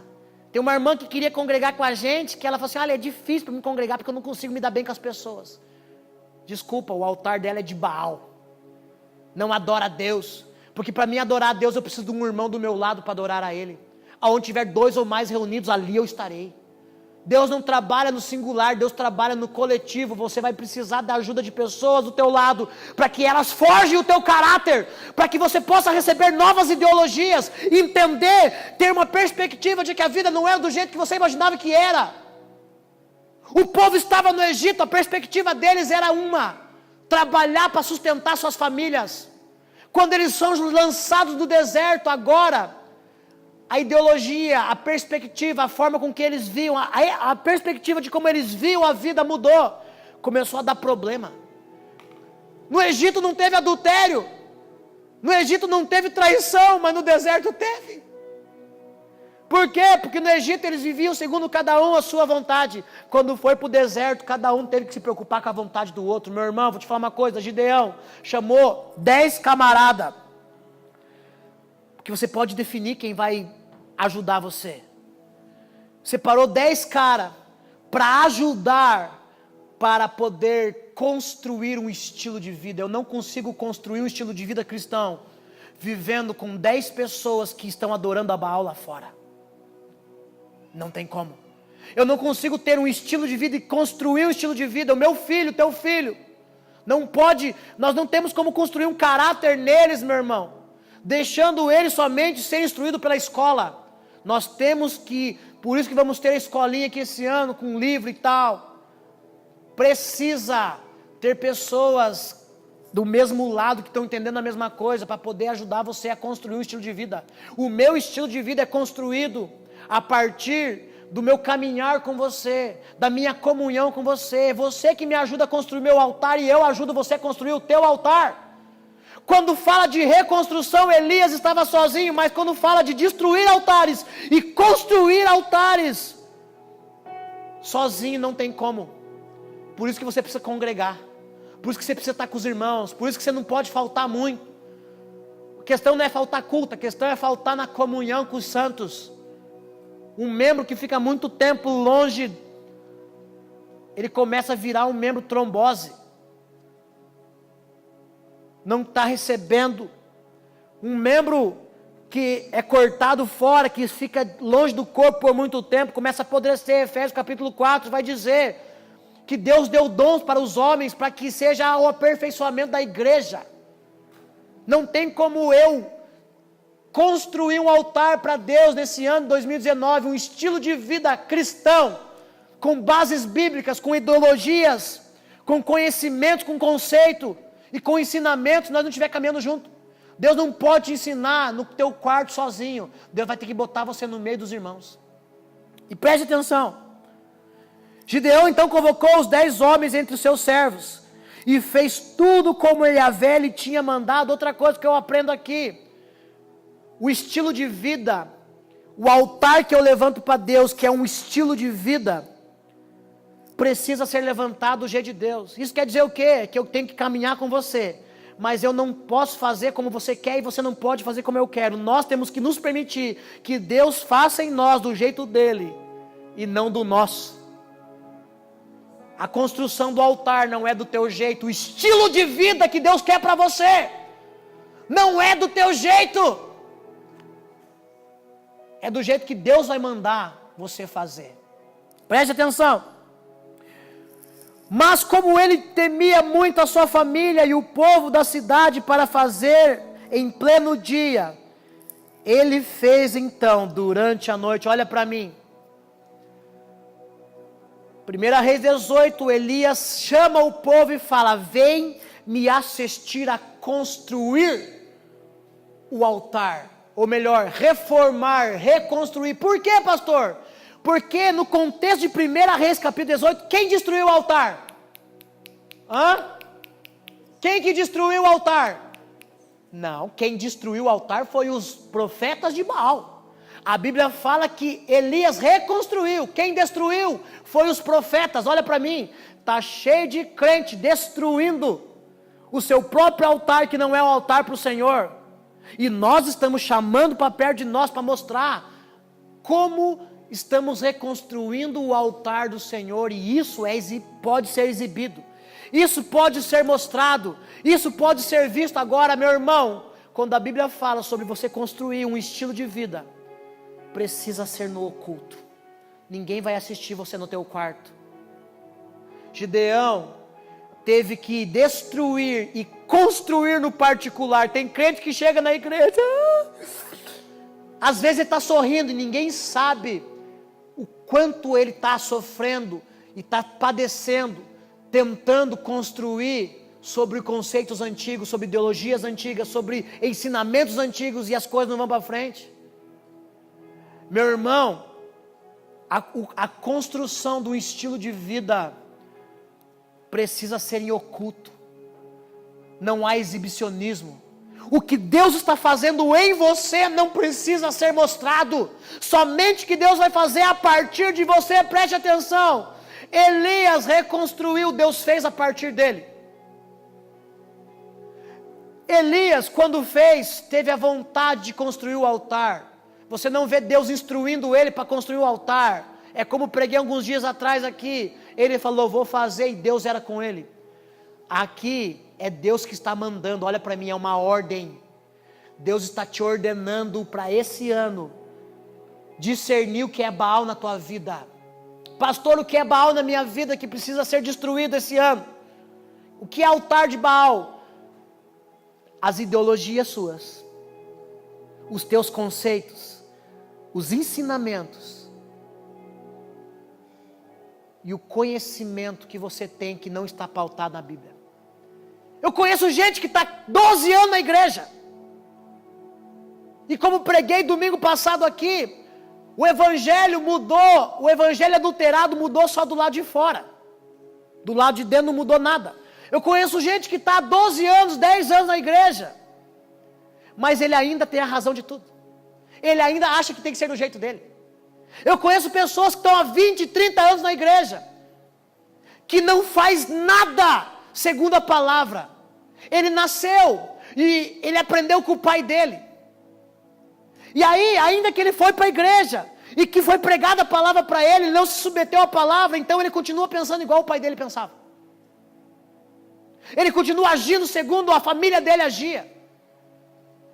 Tem uma irmã que queria congregar com a gente, que ela falou assim, é difícil para me congregar, porque eu não consigo me dar bem com as pessoas. Desculpa, o altar dela é de Baal. Não adora a Deus. Porque para mim adorar a Deus, eu preciso de um irmão do meu lado para adorar a Ele. Aonde tiver 2 ou mais reunidos, ali eu estarei. Deus não trabalha no singular, Deus trabalha no coletivo. Você vai precisar da ajuda de pessoas do teu lado, para que elas forjem o teu caráter, para que você possa receber novas ideologias, entender, ter uma perspectiva de que a vida não é do jeito que você imaginava que era. O povo estava no Egito, a perspectiva deles era trabalhar para sustentar suas famílias. Quando eles são lançados do deserto agora, a ideologia, a perspectiva, a forma com que eles viam, a perspectiva de como eles viam a vida mudou. Começou a dar problema. No Egito não teve adultério. No Egito não teve traição, mas no deserto teve. Por quê? Porque no Egito eles viviam segundo cada um a sua vontade. Quando foi para o deserto, cada um teve que se preocupar com a vontade do outro. Meu irmão, vou te falar uma coisa, Gideão chamou 10 camaradas. Porque você pode definir quem vai ajudar você. Separou 10 caras para ajudar, para poder construir um estilo de vida. Eu não consigo construir um estilo de vida cristão vivendo com 10 pessoas que estão adorando a Baal lá fora. Não tem como. Eu não consigo ter um estilo de vida e construir um estilo de vida. O meu filho, teu filho, não pode, nós não temos como construir um caráter neles, meu irmão, deixando eles somente ser instruído pela escola. Nós temos que, por isso que vamos ter a escolinha aqui esse ano, com livro e tal. Precisa ter pessoas do mesmo lado, que estão entendendo a mesma coisa, para poder ajudar você a construir um estilo de vida. O meu estilo de vida é construído a partir do meu caminhar com você, da minha comunhão com você. Você que me ajuda a construir meu altar, e eu ajudo você a construir o teu altar. Quando fala de reconstrução, Elias estava sozinho, mas quando fala de destruir altares e construir altares, sozinho não tem como. Por isso que você precisa congregar. Por isso que você precisa estar com os irmãos. Por isso que você não pode faltar muito. A questão não é faltar culto, a questão é faltar na comunhão com os santos. Um membro que fica muito tempo longe, ele começa a virar um membro trombose. Não está recebendo. Um membro que é cortado fora, que fica longe do corpo por muito tempo, começa a apodrecer. Efésios capítulo 4 vai dizer que Deus deu dons para os homens, para que seja o aperfeiçoamento da igreja. Não tem como eu construir um altar para Deus nesse ano de 2019, um estilo de vida cristão, com bases bíblicas, com ideologias, com conhecimento, com conceito e com ensinamentos, nós não estiver caminhando junto. Deus não pode te ensinar no teu quarto sozinho. Deus vai ter que botar você no meio dos irmãos. E preste atenção. Gideão então convocou os 10 homens entre os seus servos e fez tudo como Yahvé lhe tinha mandado. Outra coisa que eu aprendo aqui: o estilo de vida, o altar que eu levanto para Deus, que é um estilo de vida, precisa ser levantado do jeito de Deus. Isso quer dizer o quê? Que eu tenho que caminhar com você, mas eu não posso fazer como você quer e você não pode fazer como eu quero. Nós temos que nos permitir que Deus faça em nós do jeito dele e não do nosso. A construção do altar não é do teu jeito. O estilo de vida que Deus quer para você não é do teu jeito. É do jeito que Deus vai mandar você fazer. Preste atenção. Mas como ele temia muito a sua família e o povo da cidade para fazer em pleno dia, ele fez então durante a noite. Olha para mim. 1 Reis 18, Elias chama o povo e fala: vem me assistir a construir o altar. Ou melhor, reformar, reconstruir. Por quê, pastor? Porque no contexto de 1 Reis capítulo 18, quem destruiu o altar? Quem que destruiu o altar? Não, quem destruiu o altar foi os profetas de Baal. A Bíblia fala que Elias reconstruiu. Quem destruiu foi os profetas. Olha para mim, está cheio de crente destruindo o seu próprio altar, que não é o altar para o Senhor. E nós estamos chamando para perto de nós para mostrar como estamos reconstruindo o altar do Senhor. E isso pode ser exibido, isso pode ser mostrado, isso pode ser visto. Agora, meu irmão, quando a Bíblia fala sobre você construir um estilo de vida, precisa ser no oculto. Ninguém vai assistir você no teu quarto. Gideão teve que destruir e construir no particular. Tem crente que chega na igreja, às vezes ele está sorrindo e ninguém sabe o quanto ele está sofrendo e está padecendo, tentando construir sobre conceitos antigos, sobre ideologias antigas, sobre ensinamentos antigos, e as coisas não vão para frente. Meu irmão, a construção de um estilo de vida precisa ser em oculto. Não há exibicionismo. O que Deus está fazendo em você não precisa ser mostrado. Somente o que Deus vai fazer a partir de você. Preste atenção. Elias reconstruiu, Deus fez a partir dele. Elias, quando fez, teve a vontade de construir o altar. Você não vê Deus instruindo ele para construir o altar. É como preguei alguns dias atrás aqui. Ele falou, vou fazer, e Deus era com ele. Aqui é Deus que está mandando. Olha para mim, é uma ordem. Deus está te ordenando para esse ano discernir o que é Baal na tua vida. Pastor, o que é Baal na minha vida que precisa ser destruído esse ano? O que é altar de Baal? As ideologias suas, os teus conceitos, os ensinamentos e o conhecimento que você tem que não está pautado na Bíblia. Eu conheço gente que está 12 anos na igreja. E como preguei domingo passado aqui, o evangelho mudou, o evangelho adulterado mudou só do lado de fora. Do lado de dentro não mudou nada. Eu conheço gente que está há 12 anos, 10 anos na igreja, mas ele ainda tem a razão de tudo. Ele ainda acha que tem que ser do jeito dele. Eu conheço pessoas que estão há 20, 30 anos na igreja, que não faz nada segundo a palavra. Ele nasceu e ele aprendeu com o pai dele. E aí, ainda que ele foi para a igreja e que foi pregada a palavra para ele, ele não se submeteu à palavra, então ele continua pensando igual o pai dele pensava. Ele continua agindo segundo a família dele agia.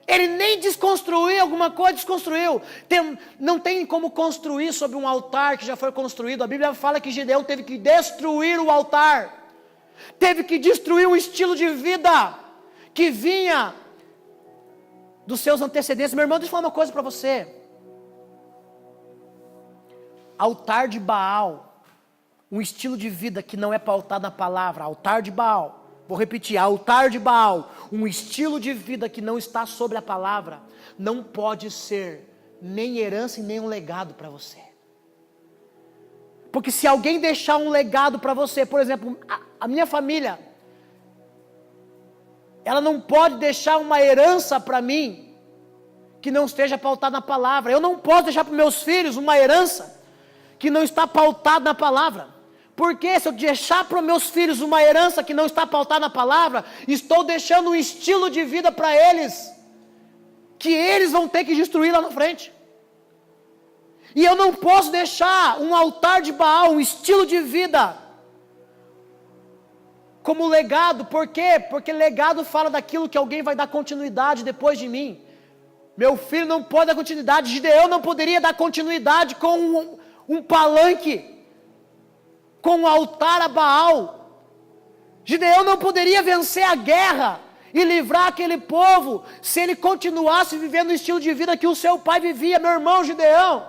Ele nem desconstruiu alguma coisa, desconstruiu. Não tem como construir sobre um altar que já foi construído. A Bíblia fala que Gideão teve que destruir o altar. Teve que destruir um estilo de vida que vinha dos seus antecedentes. Meu irmão, deixa eu falar uma coisa para você. Altar de Baal, um estilo de vida que não é pautado na palavra. Altar de Baal. Vou repetir, altar de Baal, um estilo de vida que não está sobre a palavra, não pode ser nem herança e nem um legado para você. Porque se alguém deixar um legado para você, por exemplo, a minha família, ela não pode deixar uma herança para mim, que não esteja pautada na palavra. Eu não posso deixar para meus filhos uma herança, que não está pautada na palavra. Porque se eu deixar para os meus filhos uma herança que não está pautada na palavra, estou deixando um estilo de vida para eles, que eles vão ter que destruir lá na frente. E eu não posso deixar um altar de Baal, um estilo de vida, como legado. Por quê? Porque legado fala daquilo que alguém vai dar continuidade depois de mim. Meu filho não pode dar continuidade. Gideão não poderia dar continuidade com um palanque, com um altar a Baal. Gideão não poderia vencer a guerra e livrar aquele povo se ele continuasse vivendo o estilo de vida que o seu pai vivia. Meu irmão, Gideão,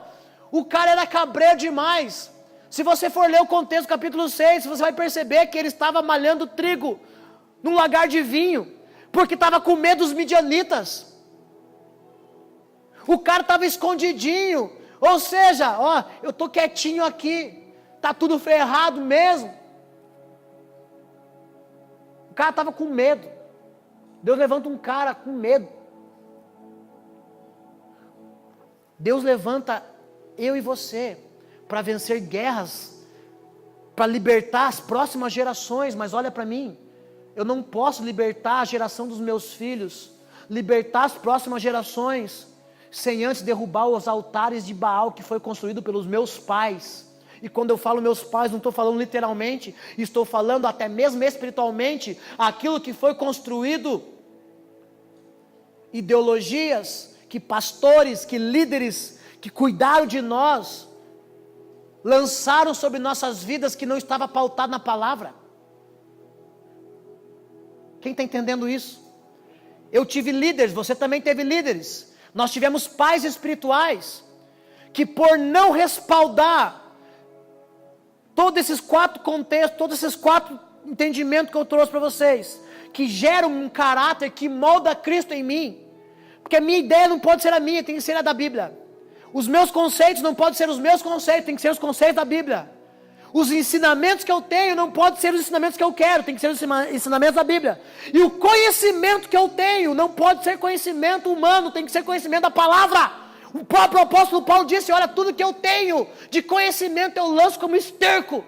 o cara era cabreiro demais. Se você for ler o contexto do capítulo 6, você vai perceber que ele estava malhando trigo num lagar de vinho, porque estava com medo dos midianitas. O cara estava escondidinho, ou seja, ó, eu estou quietinho aqui, está tudo ferrado mesmo. O cara estava com medo. Deus levanta um cara com medo. Deus levanta eu e você para vencer guerras, para libertar as próximas gerações. Mas olha para mim, eu não posso libertar a geração dos meus filhos, libertar as próximas gerações, sem antes derrubar os altares de Baal que foi construído pelos meus pais. E quando eu falo meus pais, não estou falando literalmente, estou falando até mesmo espiritualmente, aquilo que foi construído, ideologias, que pastores, que líderes, que cuidaram de nós, lançaram sobre nossas vidas que não estava pautado na palavra. Quem está entendendo isso? Eu tive líderes, você também teve líderes, nós tivemos pais espirituais, que por não respaldar todos esses 4 contextos, todos esses 4 entendimentos que eu trouxe para vocês, que geram um caráter que molda Cristo em mim, porque a minha ideia não pode ser a minha, tem que ser a da Bíblia. Os meus conceitos não podem ser os meus conceitos, tem que ser os conceitos da Bíblia. Os ensinamentos que eu tenho não podem ser os ensinamentos que eu quero, tem que ser os ensinamentos da Bíblia. E o conhecimento que eu tenho não pode ser conhecimento humano, tem que ser conhecimento da palavra. O próprio apóstolo Paulo disse, olha, tudo que eu tenho de conhecimento eu lanço como esterco,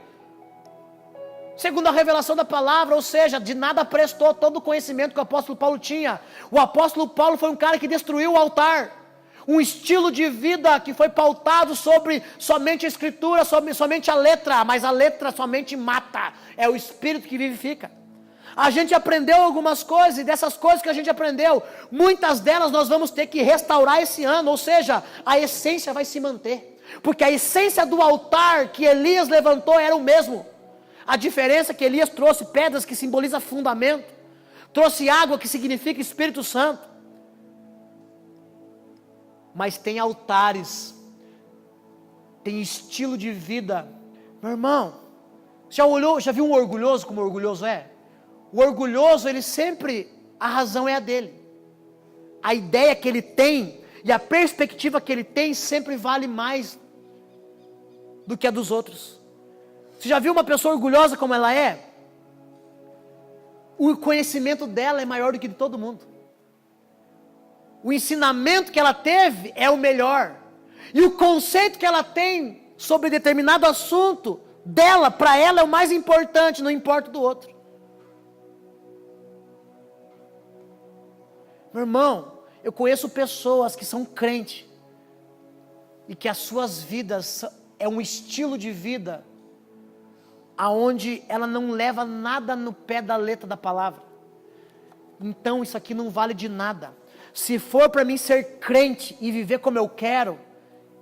segundo a revelação da palavra. Ou seja, de nada prestou todo o conhecimento que o apóstolo Paulo tinha. O apóstolo Paulo foi um cara que destruiu o altar, um estilo de vida que foi pautado sobre somente a escritura, sobre somente a letra, mas a letra somente mata, é o espírito que vivifica. A gente aprendeu algumas coisas, e dessas coisas que a gente aprendeu, muitas delas nós vamos ter que restaurar esse ano, ou seja, a essência vai se manter. Porque a essência do altar que Elias levantou era o mesmo. A diferença é que Elias trouxe pedras que simbolizam fundamento, trouxe água que significa Espírito Santo. Mas tem altares, tem estilo de vida. Meu irmão, já viu um orgulhoso como orgulhoso é? O orgulhoso, ele sempre, a razão é a dele. A ideia que ele tem e a perspectiva que ele tem sempre vale mais do que a dos outros. Você já viu uma pessoa orgulhosa como ela é? O conhecimento dela é maior do que de todo mundo. O ensinamento que ela teve é o melhor. E o conceito que ela tem sobre determinado assunto dela, para ela é o mais importante, não importa do outro. Meu irmão, eu conheço pessoas que são crentes e que as suas vidas é um estilo de vida aonde ela não leva nada no pé da letra da palavra. Então isso aqui não vale de nada. Se for para mim ser crente e viver como eu quero,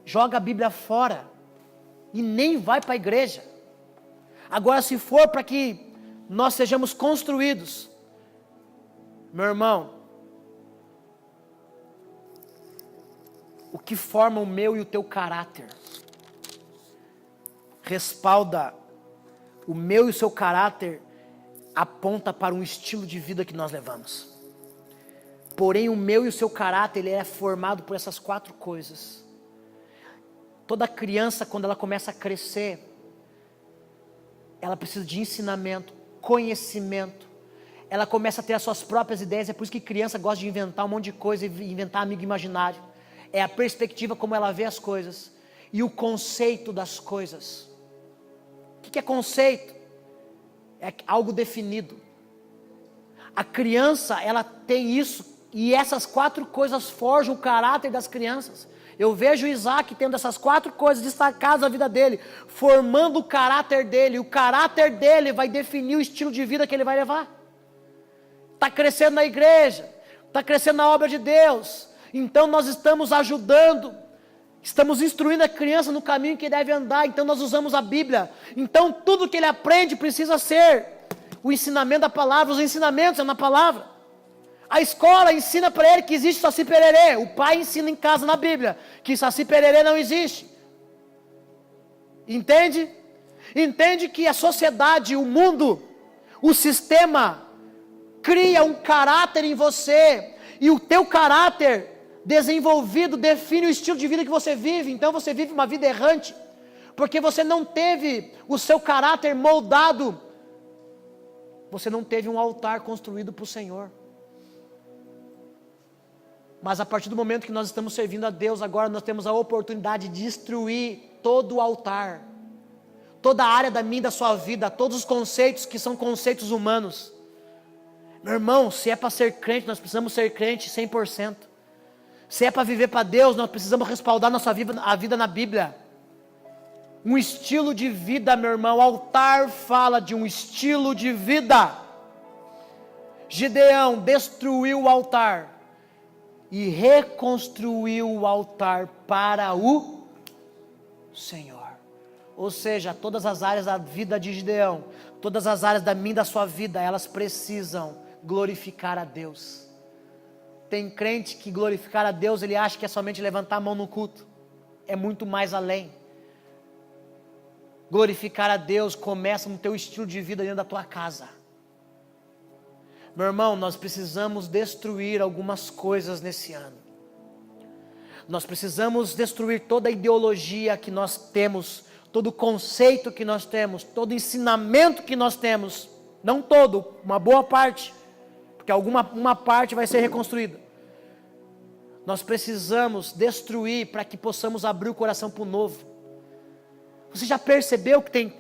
joga a Bíblia fora e nem vai para a igreja. Agora, se for para que nós sejamos construídos, meu irmão, o que forma o meu e o teu caráter respalda o meu e o seu caráter, aponta para um estilo de vida que nós levamos. Porém, o meu e o seu caráter, ele é formado por essas 4 coisas. Toda criança, quando ela começa a crescer, ela precisa de ensinamento, conhecimento. Ela começa a ter as suas próprias ideias. É por isso que criança gosta de inventar um monte de coisa e inventar amigo imaginário. É a perspectiva como ela vê as coisas e o conceito das coisas. O que é conceito? É algo definido. A criança, ela tem isso, e essas 4 coisas forjam o caráter das crianças. Eu vejo Isaac tendo essas 4 coisas destacadas na vida dele, formando o caráter dele. O caráter dele vai definir o estilo de vida que ele vai levar. Está crescendo na igreja, está crescendo na obra de Deus. Então nós estamos ajudando, estamos instruindo a criança no caminho que deve andar. Então nós usamos a Bíblia. Então tudo que ele aprende precisa ser o ensinamento da palavra. Os ensinamentos é na palavra. A escola ensina para ele que existe Saci Pererê. O pai ensina em casa na Bíblia que Saci Pererê não existe. Entende? Entende que a sociedade, o mundo, o sistema cria um caráter em você, e o teu caráter desenvolvido define o estilo de vida que você vive. Então você vive uma vida errante, porque você não teve o seu caráter moldado, você não teve um altar construído para o Senhor. Mas a partir do momento que nós estamos servindo a Deus, agora nós temos a oportunidade de destruir todo o altar, toda a área da minha e da sua vida, todos os conceitos que são conceitos humanos. Meu irmão, se é para ser crente, nós precisamos ser crente 100%. Se é para viver para Deus, nós precisamos respaldar nossa vida, a vida na Bíblia. Um estilo de vida, meu irmão. Altar fala de um estilo de vida. Gideão destruiu o altar e reconstruiu o altar para o Senhor. Ou seja, todas as áreas da vida de Gideão, todas as áreas da minha e da sua vida, elas precisam glorificar a Deus. Tem crente que glorificar a Deus, ele acha que é somente levantar a mão no culto. É muito mais além. Glorificar a Deus começa no teu estilo de vida dentro da tua casa. Meu irmão, nós precisamos destruir algumas coisas nesse ano. Nós precisamos destruir toda a ideologia que nós temos, todo o conceito que nós temos, todo o ensinamento que nós temos. Não todo, uma boa parte, porque uma parte vai ser reconstruída. Nós precisamos destruir para que possamos abrir o coração para o novo. Você já percebeu que tem...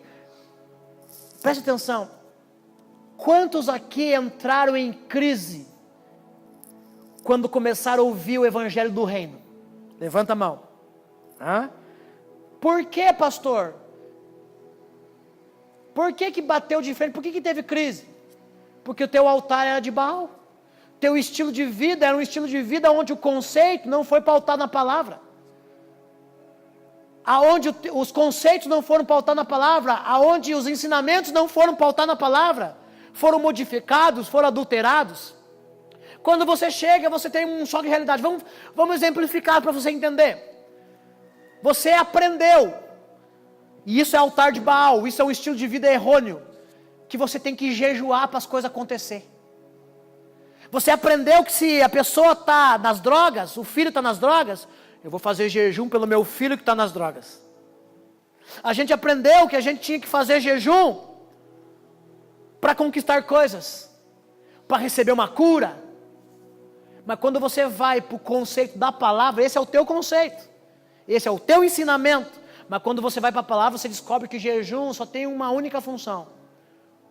Preste atenção. Quantos aqui entraram em crise quando começaram a ouvir o Evangelho do Reino? Levanta a mão. Por que, pastor? Por que bateu de frente? Por que teve crise? Porque o teu altar era de Baal. Teu estilo de vida era um estilo de vida onde o conceito não foi pautado na palavra. Aonde os conceitos não foram pautados na palavra, aonde os ensinamentos não foram pautados na palavra, foram modificados, foram adulterados. Quando você chega, você tem um choque de realidade. Vamos exemplificar para você entender. Você aprendeu, e isso é altar de Baal, isso é um estilo de vida errôneo, que você tem que jejuar para as coisas acontecer. Você aprendeu que se a pessoa está nas drogas, o filho está nas drogas, eu vou fazer jejum pelo meu filho que está nas drogas. A gente aprendeu que a gente tinha que fazer jejum para conquistar coisas, para receber uma cura. Mas quando você vai para o conceito da palavra, esse é o teu conceito, esse é o teu ensinamento. Mas quando você vai para a palavra, você descobre que jejum só tem uma única função: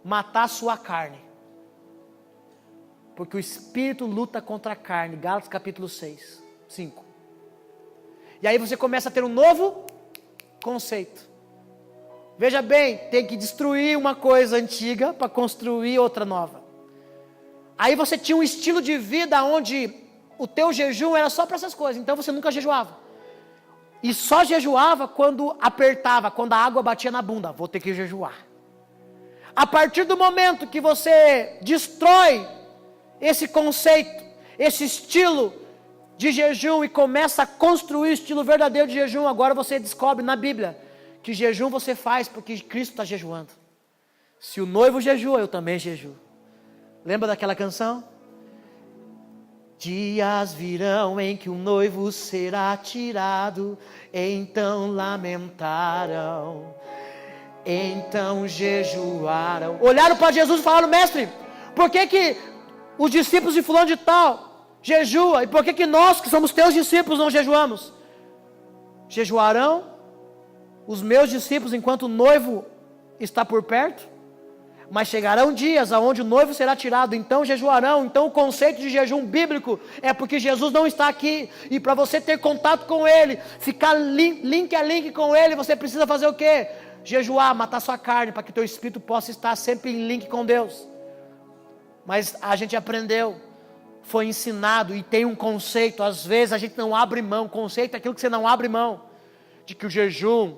matar a sua carne. Porque o espírito luta contra a carne. Gálatas capítulo 6, 5. E aí você começa a ter um novo conceito. Veja bem, tem que destruir uma coisa antiga para construir outra nova. Aí você tinha um estilo de vida onde o teu jejum era só para essas coisas. Então você nunca jejuava. E só jejuava quando apertava, quando a água batia na bunda. Vou ter que jejuar. A partir do momento que você destrói esse conceito, esse estilo de jejum e começa a construir o estilo verdadeiro de jejum, agora você descobre na Bíblia que jejum você faz porque Cristo está jejuando. Se o noivo jejua, eu também jejuo. Lembra daquela canção? Dias virão em que o noivo será tirado, então lamentaram, então jejuaram. Olharam para Jesus e falaram: mestre, por que os discípulos de fulano de tal jejua, e por que nós que somos teus discípulos não jejuamos? Jejuarão os meus discípulos enquanto o noivo está por perto? Mas chegarão dias aonde o noivo será tirado, então jejuarão. Então o conceito de jejum bíblico é porque Jesus não está aqui, e para você ter contato com Ele, ficar link a link com Ele, você precisa fazer o quê? Jejuar, matar sua carne, para que teu espírito possa estar sempre em link com Deus. Mas a gente aprendeu, foi ensinado e tem um conceito, às vezes a gente não abre mão. Conceito é aquilo que você não abre mão, de que o jejum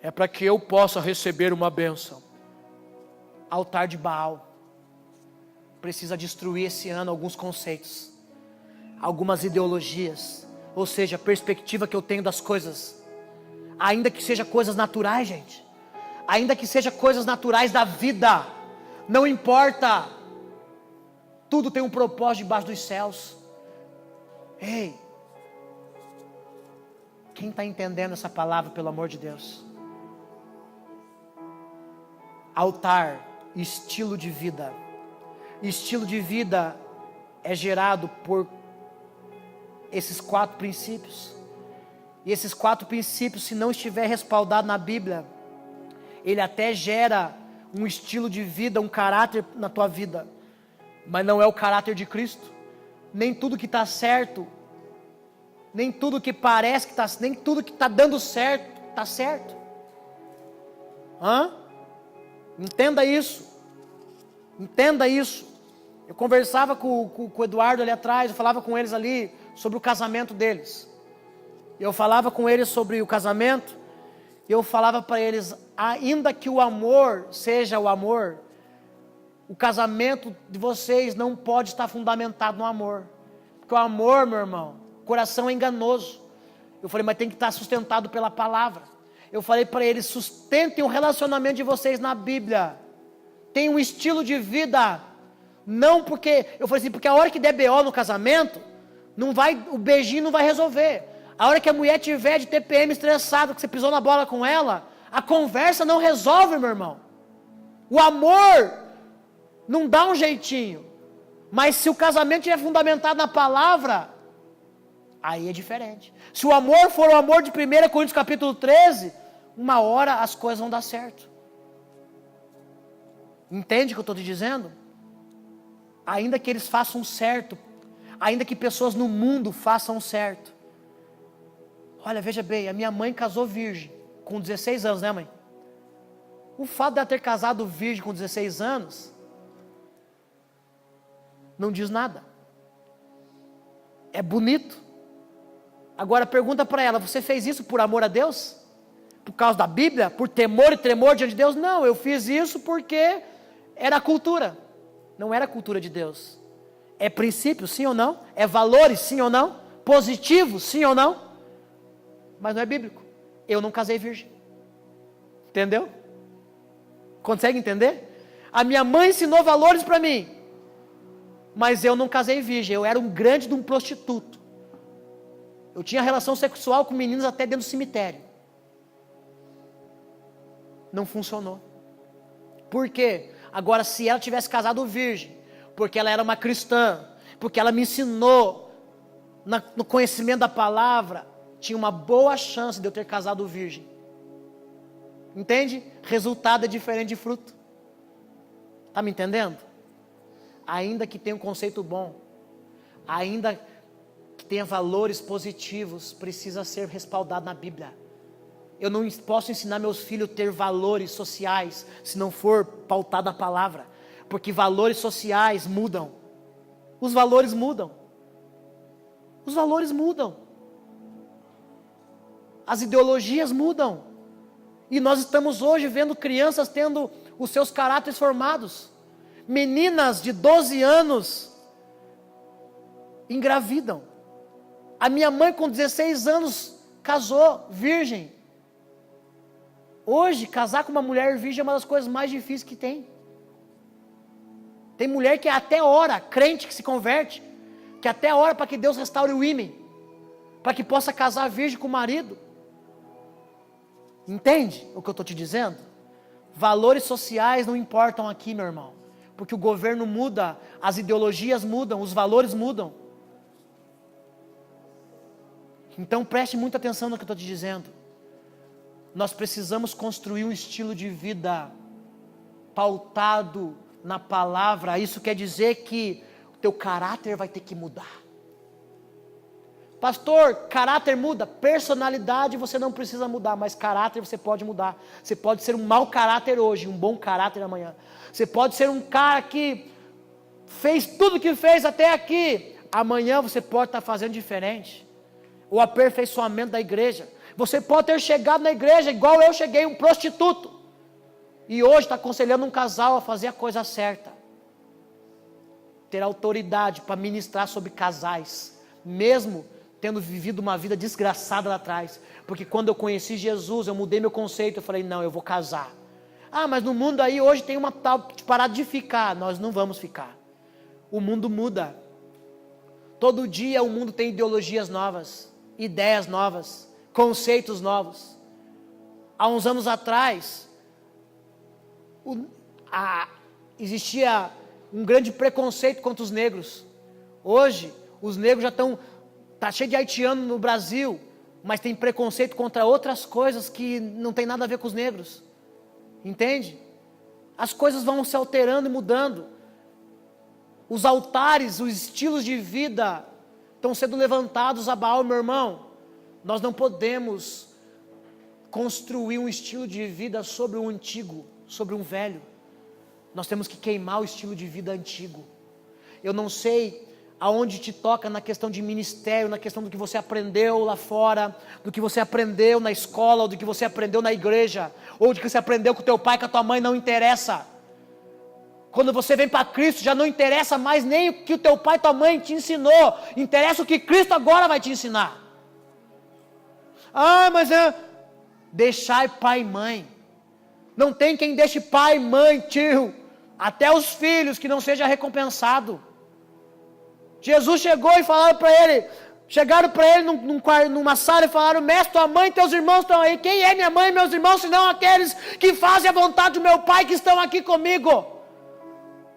é para que eu possa receber uma bênção. Altar de Baal precisa destruir esse ano alguns conceitos, algumas ideologias, ou seja, a perspectiva que eu tenho das coisas, ainda que seja coisas naturais, gente, ainda que seja coisas naturais da vida, não importa. Tudo tem um propósito debaixo dos céus. Ei, quem está entendendo essa palavra, pelo amor de Deus? Altar, estilo de vida. Estilo de vida é gerado por esses 4 princípios. E esses 4 princípios, se não estiver respaldado na Bíblia, ele até gera um estilo de vida, um caráter na tua vida, mas não é o caráter de Cristo. Nem tudo que está certo, nem tudo que parece que está, nem tudo que está dando certo, está certo. Entenda isso. Entenda isso. Eu conversava com o Eduardo ali atrás, eu falava com eles ali sobre o casamento deles. Eu falava com eles sobre o casamento, e eu falava para eles, ainda que o amor seja o amor, o casamento de vocês não pode estar fundamentado no amor. Porque o amor, meu irmão, o coração é enganoso. Eu falei, mas tem que estar sustentado pela palavra. Eu falei para eles, sustentem o relacionamento de vocês na Bíblia. Tem um estilo de vida. Não porque, eu falei assim, porque a hora que der BO no casamento, o beijinho não vai resolver. A hora que a mulher tiver de TPM estressada, que você pisou na bola com ela, a conversa não resolve, meu irmão. O amor não dá um jeitinho. Mas se o casamento é fundamentado na palavra, aí é diferente. Se o amor for o amor de 1 Coríntios capítulo 13, uma hora as coisas vão dar certo. Entende o que eu estou te dizendo? Ainda que eles façam certo, ainda que pessoas no mundo façam certo. Olha, veja bem, a minha mãe casou virgem, com 16 anos, né, mãe? O fato de ela ter casado virgem com 16 anos, Não diz nada. É bonito. Agora pergunta para ela, você fez isso por amor a Deus? Por causa da Bíblia? Por temor e tremor diante de Deus? Não, eu fiz isso porque era cultura. Não era cultura de Deus. É princípio, sim ou não? É valores, sim ou não? Positivo, sim ou não? Mas não é bíblico. Eu não casei virgem. Entendeu? Consegue entender? A minha mãe ensinou valores para mim. Mas eu não casei virgem. Eu era um grande de um prostituto. Eu tinha relação sexual com meninos até dentro do cemitério. Não funcionou. Por quê? Agora, se ela tivesse casado virgem, porque ela era uma cristã, porque ela me ensinou no conhecimento da palavra, tinha uma boa chance de eu ter casado virgem. Entende? Resultado é diferente de fruto. Está me entendendo? Ainda que tenha um conceito bom, ainda que tenha valores positivos, precisa ser respaldado na Bíblia. Eu não posso ensinar meus filhos a ter valores sociais, se não for pautado na palavra. Porque valores sociais mudam. Os valores mudam. Os valores mudam. As ideologias mudam. E nós estamos hoje vendo crianças tendo os seus caráteres formados. Meninas de 12 anos engravidam. A minha mãe com 16 anos casou virgem. Hoje, casar com uma mulher virgem é uma das coisas mais difíceis que tem. Tem mulher que até ora, crente que se converte, que até ora para que Deus restaure o ímen, para que possa casar virgem com o marido. Entende o que eu estou te dizendo? Valores sociais não importam aqui, meu irmão, porque o governo muda, as ideologias mudam, os valores mudam. Então preste muita atenção no que eu estou te dizendo. Nós precisamos construir um estilo de vida pautado na palavra. Isso quer dizer que o teu caráter vai ter que mudar. Pastor, caráter muda? Personalidade você não precisa mudar, mas caráter você pode mudar. Você pode ser um mau caráter hoje, um bom caráter amanhã. Você pode ser um cara que fez tudo o que fez até aqui. Amanhã você pode estar fazendo diferente. O aperfeiçoamento da igreja. Você pode ter chegado na igreja igual eu cheguei, um prostituto. E hoje está aconselhando um casal a fazer a coisa certa. Ter autoridade para ministrar sobre casais. Mesmo tendo vivido uma vida desgraçada lá atrás. Porque quando eu conheci Jesus, eu mudei meu conceito. Eu falei, não, eu vou casar. Ah, mas no mundo aí hoje tem uma tal parada de ficar. Nós não vamos ficar. O mundo muda. Todo dia o mundo tem ideologias novas. Ideias novas. Conceitos novos. Há uns anos atrás, existia um grande preconceito contra os negros. Hoje, os negros já estão... Está cheio de haitiano no Brasil, mas tem preconceito contra outras coisas que não tem nada a ver com os negros. Entende? As coisas vão se alterando e mudando. Os altares, os estilos de vida estão sendo levantados a Baal, meu irmão. Nós não podemos construir um estilo de vida sobre um antigo, sobre um velho. Nós temos que queimar o estilo de vida antigo. Eu não sei aonde te toca na questão de ministério, na questão do que você aprendeu lá fora, do que você aprendeu na escola, ou do que você aprendeu na igreja, ou do que você aprendeu com teu pai, com a tua mãe, não interessa. Quando você vem para Cristo, já não interessa mais nem o que o teu pai e tua mãe te ensinou, interessa o que Cristo agora vai te ensinar. Ah, mas deixai pai e mãe. Não tem quem deixe pai, mãe, tio, até os filhos, que não seja recompensado. Jesus chegou e chegaram para ele numa sala e falaram, mestre, tua mãe e teus irmãos estão aí. Quem é minha mãe e meus irmãos, senão aqueles que fazem a vontade do meu pai que estão aqui comigo?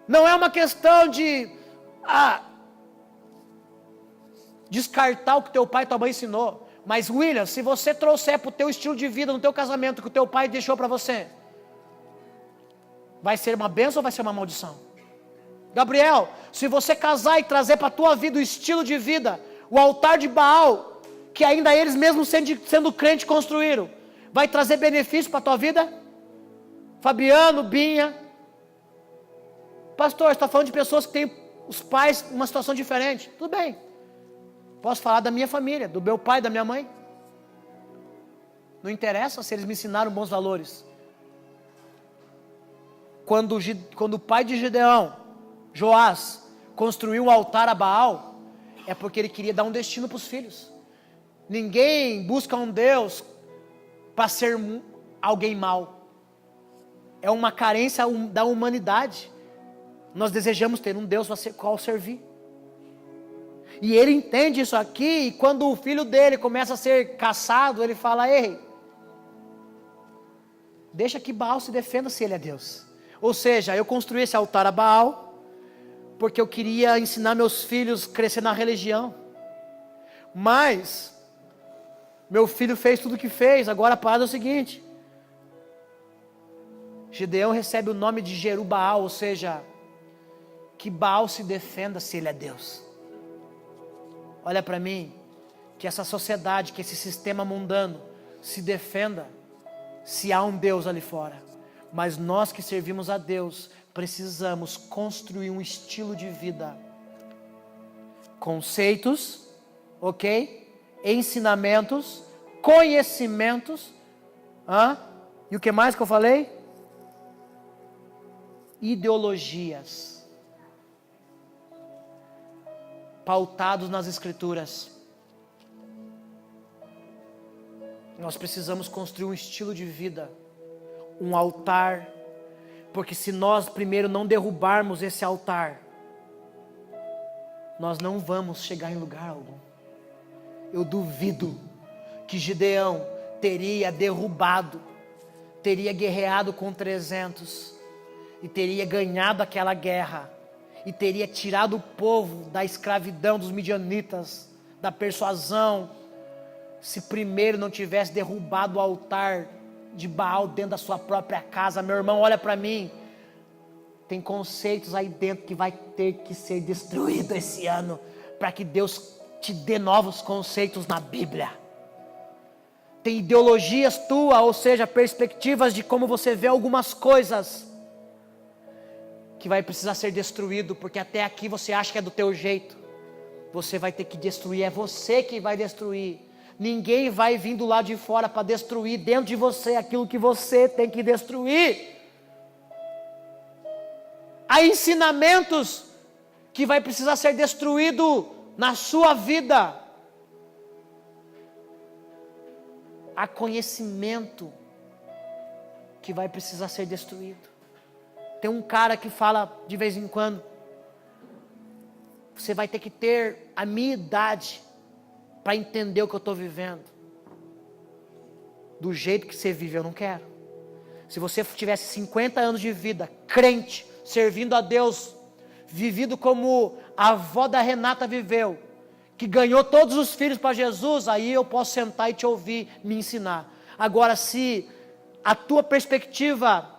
Não é uma questão de descartar o que teu pai e tua mãe ensinou. Mas William, se você trouxer para o teu estilo de vida, no teu casamento, que o teu pai deixou para você, vai ser uma bênção ou vai ser uma maldição? Gabriel, se você casar e trazer para a tua vida o estilo de vida, o altar de Baal, que ainda eles mesmos sendo crente construíram, vai trazer benefício para a tua vida? Fabiano, Binha. Pastor, você está falando de pessoas que têm os pais, uma situação diferente. Tudo bem. Posso falar da minha família, do meu pai, da minha mãe. Não interessa se eles me ensinaram bons valores. Quando o pai de Gideão, Joás, construiu um altar a Baal, é porque ele queria dar um destino para os filhos. Ninguém busca um Deus para ser alguém mau. É uma carência da humanidade. Nós desejamos ter um Deus para qual servir. E ele entende isso aqui, e quando o filho dele começa a ser caçado, ele fala: ei, deixa que Baal se defenda se ele é Deus. Ou seja, eu construí esse altar a Baal, porque eu queria ensinar meus filhos a crescer na religião. Mas, meu filho fez tudo o que fez, agora a parada é o seguinte: Gideão recebe o nome de Jerubaal, ou seja, que Baal se defenda se ele é Deus. Olha para mim, que essa sociedade, que esse sistema mundano se defenda se há um Deus ali fora. Mas nós que servimos a Deus, precisamos construir um estilo de vida. Conceitos, ok? Ensinamentos, conhecimentos. E o que mais que eu falei? Ideologias. Pautados nas Escrituras. Nós precisamos construir um estilo de vida, um altar, porque se nós primeiro não derrubarmos esse altar, nós não vamos chegar em lugar algum. Eu duvido que Gideão teria derrubado, teria guerreado com 300 e teria ganhado aquela guerra e teria tirado o povo da escravidão dos midianitas, da persuasão, se primeiro não tivesse derrubado o altar de Baal dentro da sua própria casa. Meu irmão, olha para mim, tem conceitos aí dentro que vai ter que ser destruído esse ano, para que Deus te dê novos conceitos na Bíblia. Tem ideologias tuas, ou seja, perspectivas de como você vê algumas coisas, que vai precisar ser destruído, porque até aqui você acha que é do teu jeito. Você vai ter que destruir, é você que vai destruir. Ninguém vai vir do lado de fora para destruir dentro de você aquilo que você tem que destruir. Há ensinamentos que vai precisar ser destruído na sua vida. Há conhecimento que vai precisar ser destruído. Tem um cara que fala de vez em quando: você vai ter que ter a minha idade para entender o que eu estou vivendo. Do jeito que você vive, eu não quero. Se você tivesse 50 anos de vida, crente, servindo a Deus, vivido como a avó da Renata viveu, que ganhou todos os filhos para Jesus, aí eu posso sentar e te ouvir, me ensinar. Agora, se a tua perspectiva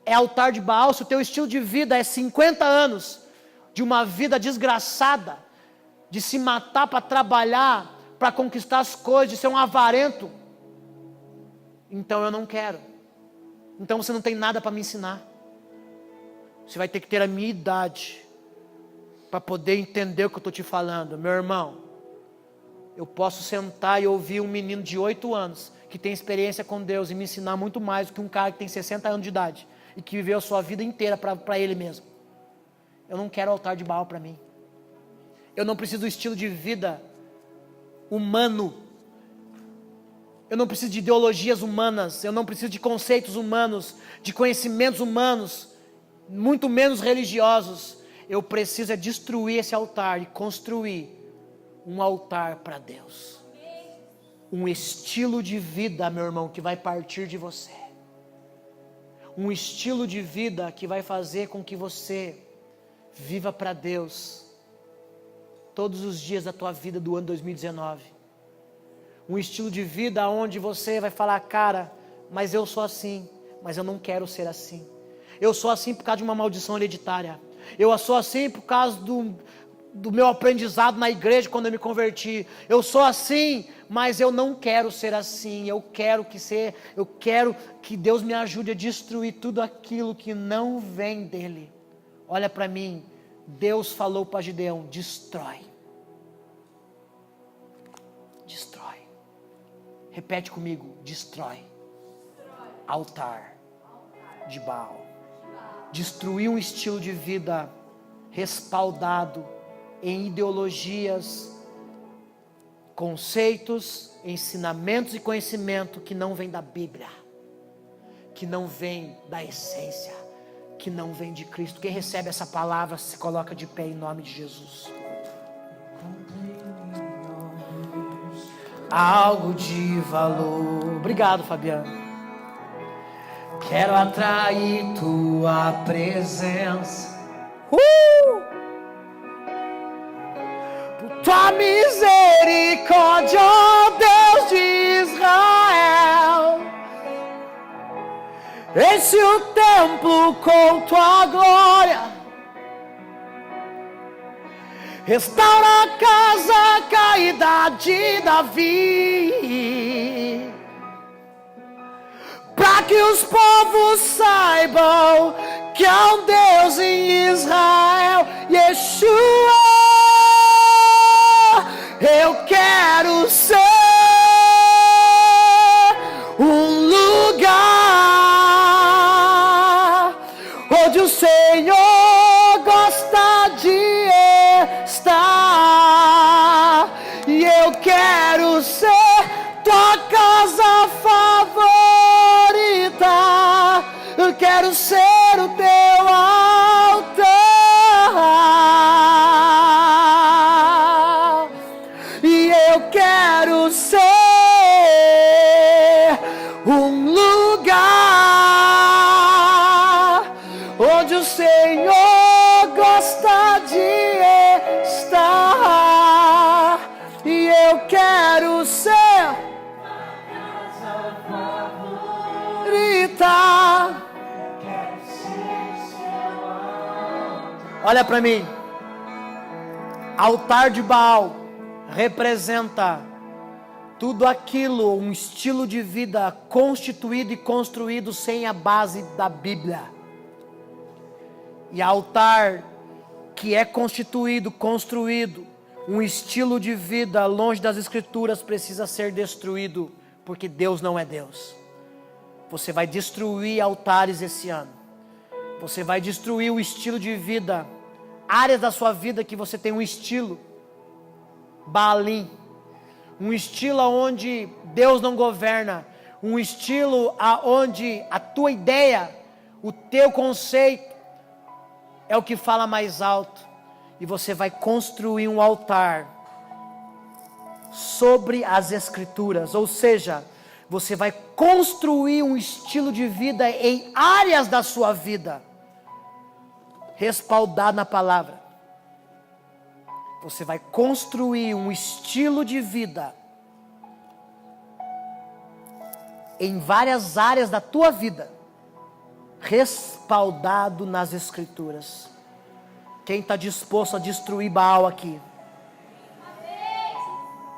é altar de Baal, se o teu estilo de vida é 50 anos de uma vida desgraçada, de se matar para trabalhar, para conquistar as coisas, de ser um avarento, então eu não quero. Então você não tem nada para me ensinar. Você vai ter que ter a minha idade para poder entender o que eu estou te falando. Meu irmão, eu posso sentar e ouvir um menino de 8 anos que tem experiência com Deus e me ensinar muito mais do que um cara que tem 60 anos de idade e que viveu a sua vida inteira para ele mesmo. Eu não quero altar de Baal para mim. Eu não preciso do estilo de vida humano. Eu não preciso de ideologias humanas. Eu não preciso de conceitos humanos, de conhecimentos humanos, muito menos religiosos. Eu preciso é destruir esse altar e construir um altar para Deus. Um estilo de vida, meu irmão, que vai partir de você. Um estilo de vida que vai fazer com que você viva para Deus todos os dias da tua vida do ano 2019. Um estilo de vida onde você vai falar: cara, mas eu sou assim, mas eu não quero ser assim. Eu sou assim por causa de uma maldição hereditária. Eu sou assim por causa do meu aprendizado na igreja quando eu me converti. Eu sou assim, mas eu não quero ser assim. Eu quero que Deus me ajude a destruir tudo aquilo que não vem dele. Olha para mim, Deus falou para Gideão: destrói. Destrói. Repete comigo: destrói. Altar de Baal. Destruir um estilo de vida respaldado em ideologias, conceitos, ensinamentos e conhecimento que não vem da Bíblia, que não vem da essência, que não vem de Cristo. Quem recebe essa palavra se coloca de pé em nome de Jesus. Algo de valor. Obrigado, Fabiano. Quero atrair tua presença. Por tua misericórdia, ó Deus de Israel. Enche o templo com tua glória. Restaura a casa caída de Davi. Para que os povos saibam que há um Deus em Israel. Yeshua, eu quero ser um lugar onde o Senhor gosta de estar. E eu quero ser tua casa favorita. Eu quero ser o teu altar. E eu quero ser um lugar onde o Senhor gosta de estar. E eu quero ser favorita. Olha para mim. Altar de Baal representa tudo aquilo, um estilo de vida constituído e construído sem a base da Bíblia. E altar que é constituído, construído, um estilo de vida longe das Escrituras precisa ser destruído, porque Deus não é Deus. Você vai destruir altares esse ano. Você vai destruir o estilo de vida, áreas da sua vida que você tem um estilo Baalim, um estilo onde Deus não governa, um estilo onde a tua ideia, o teu conceito é o que fala mais alto. E você vai construir um altar sobre as Escrituras, ou seja, você vai construir um estilo de vida em áreas da sua vida, respaldado na palavra. Você vai construir um estilo de vida em várias áreas da tua vida, respaldado nas Escrituras. Quem está disposto a destruir Baal aqui?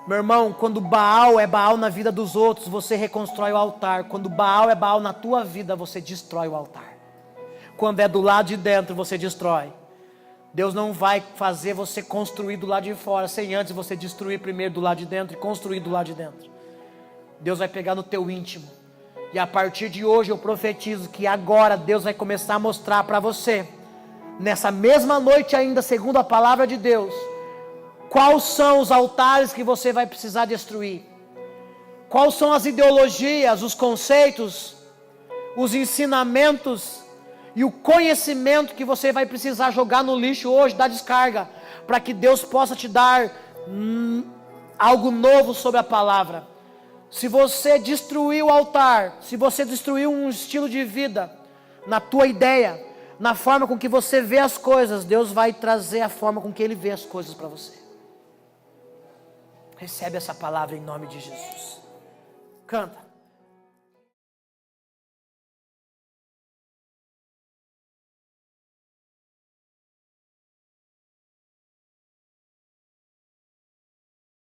Meu irmão, quando Baal é Baal na vida dos outros, você reconstrói o altar. Quando Baal é Baal na tua vida, você destrói o altar. Quando é do lado de dentro, você destrói. Deus não vai fazer você construir do lado de fora, sem antes você destruir primeiro do lado de dentro e construir do lado de dentro. Deus vai pegar no teu íntimo. E a partir de hoje eu profetizo que agora Deus vai começar a mostrar para você, nessa mesma noite ainda, segundo a palavra de Deus, quais são os altares que você vai precisar destruir. Quais são as ideologias, os conceitos, os ensinamentos e o conhecimento que você vai precisar jogar no lixo hoje, da descarga, para que Deus possa te dar algo novo sobre a palavra. Se você destruir o altar, se você destruir um estilo de vida, na tua ideia, na forma com que você vê as coisas, Deus vai trazer a forma com que Ele vê as coisas para você. Recebe essa palavra em nome de Jesus. Canta.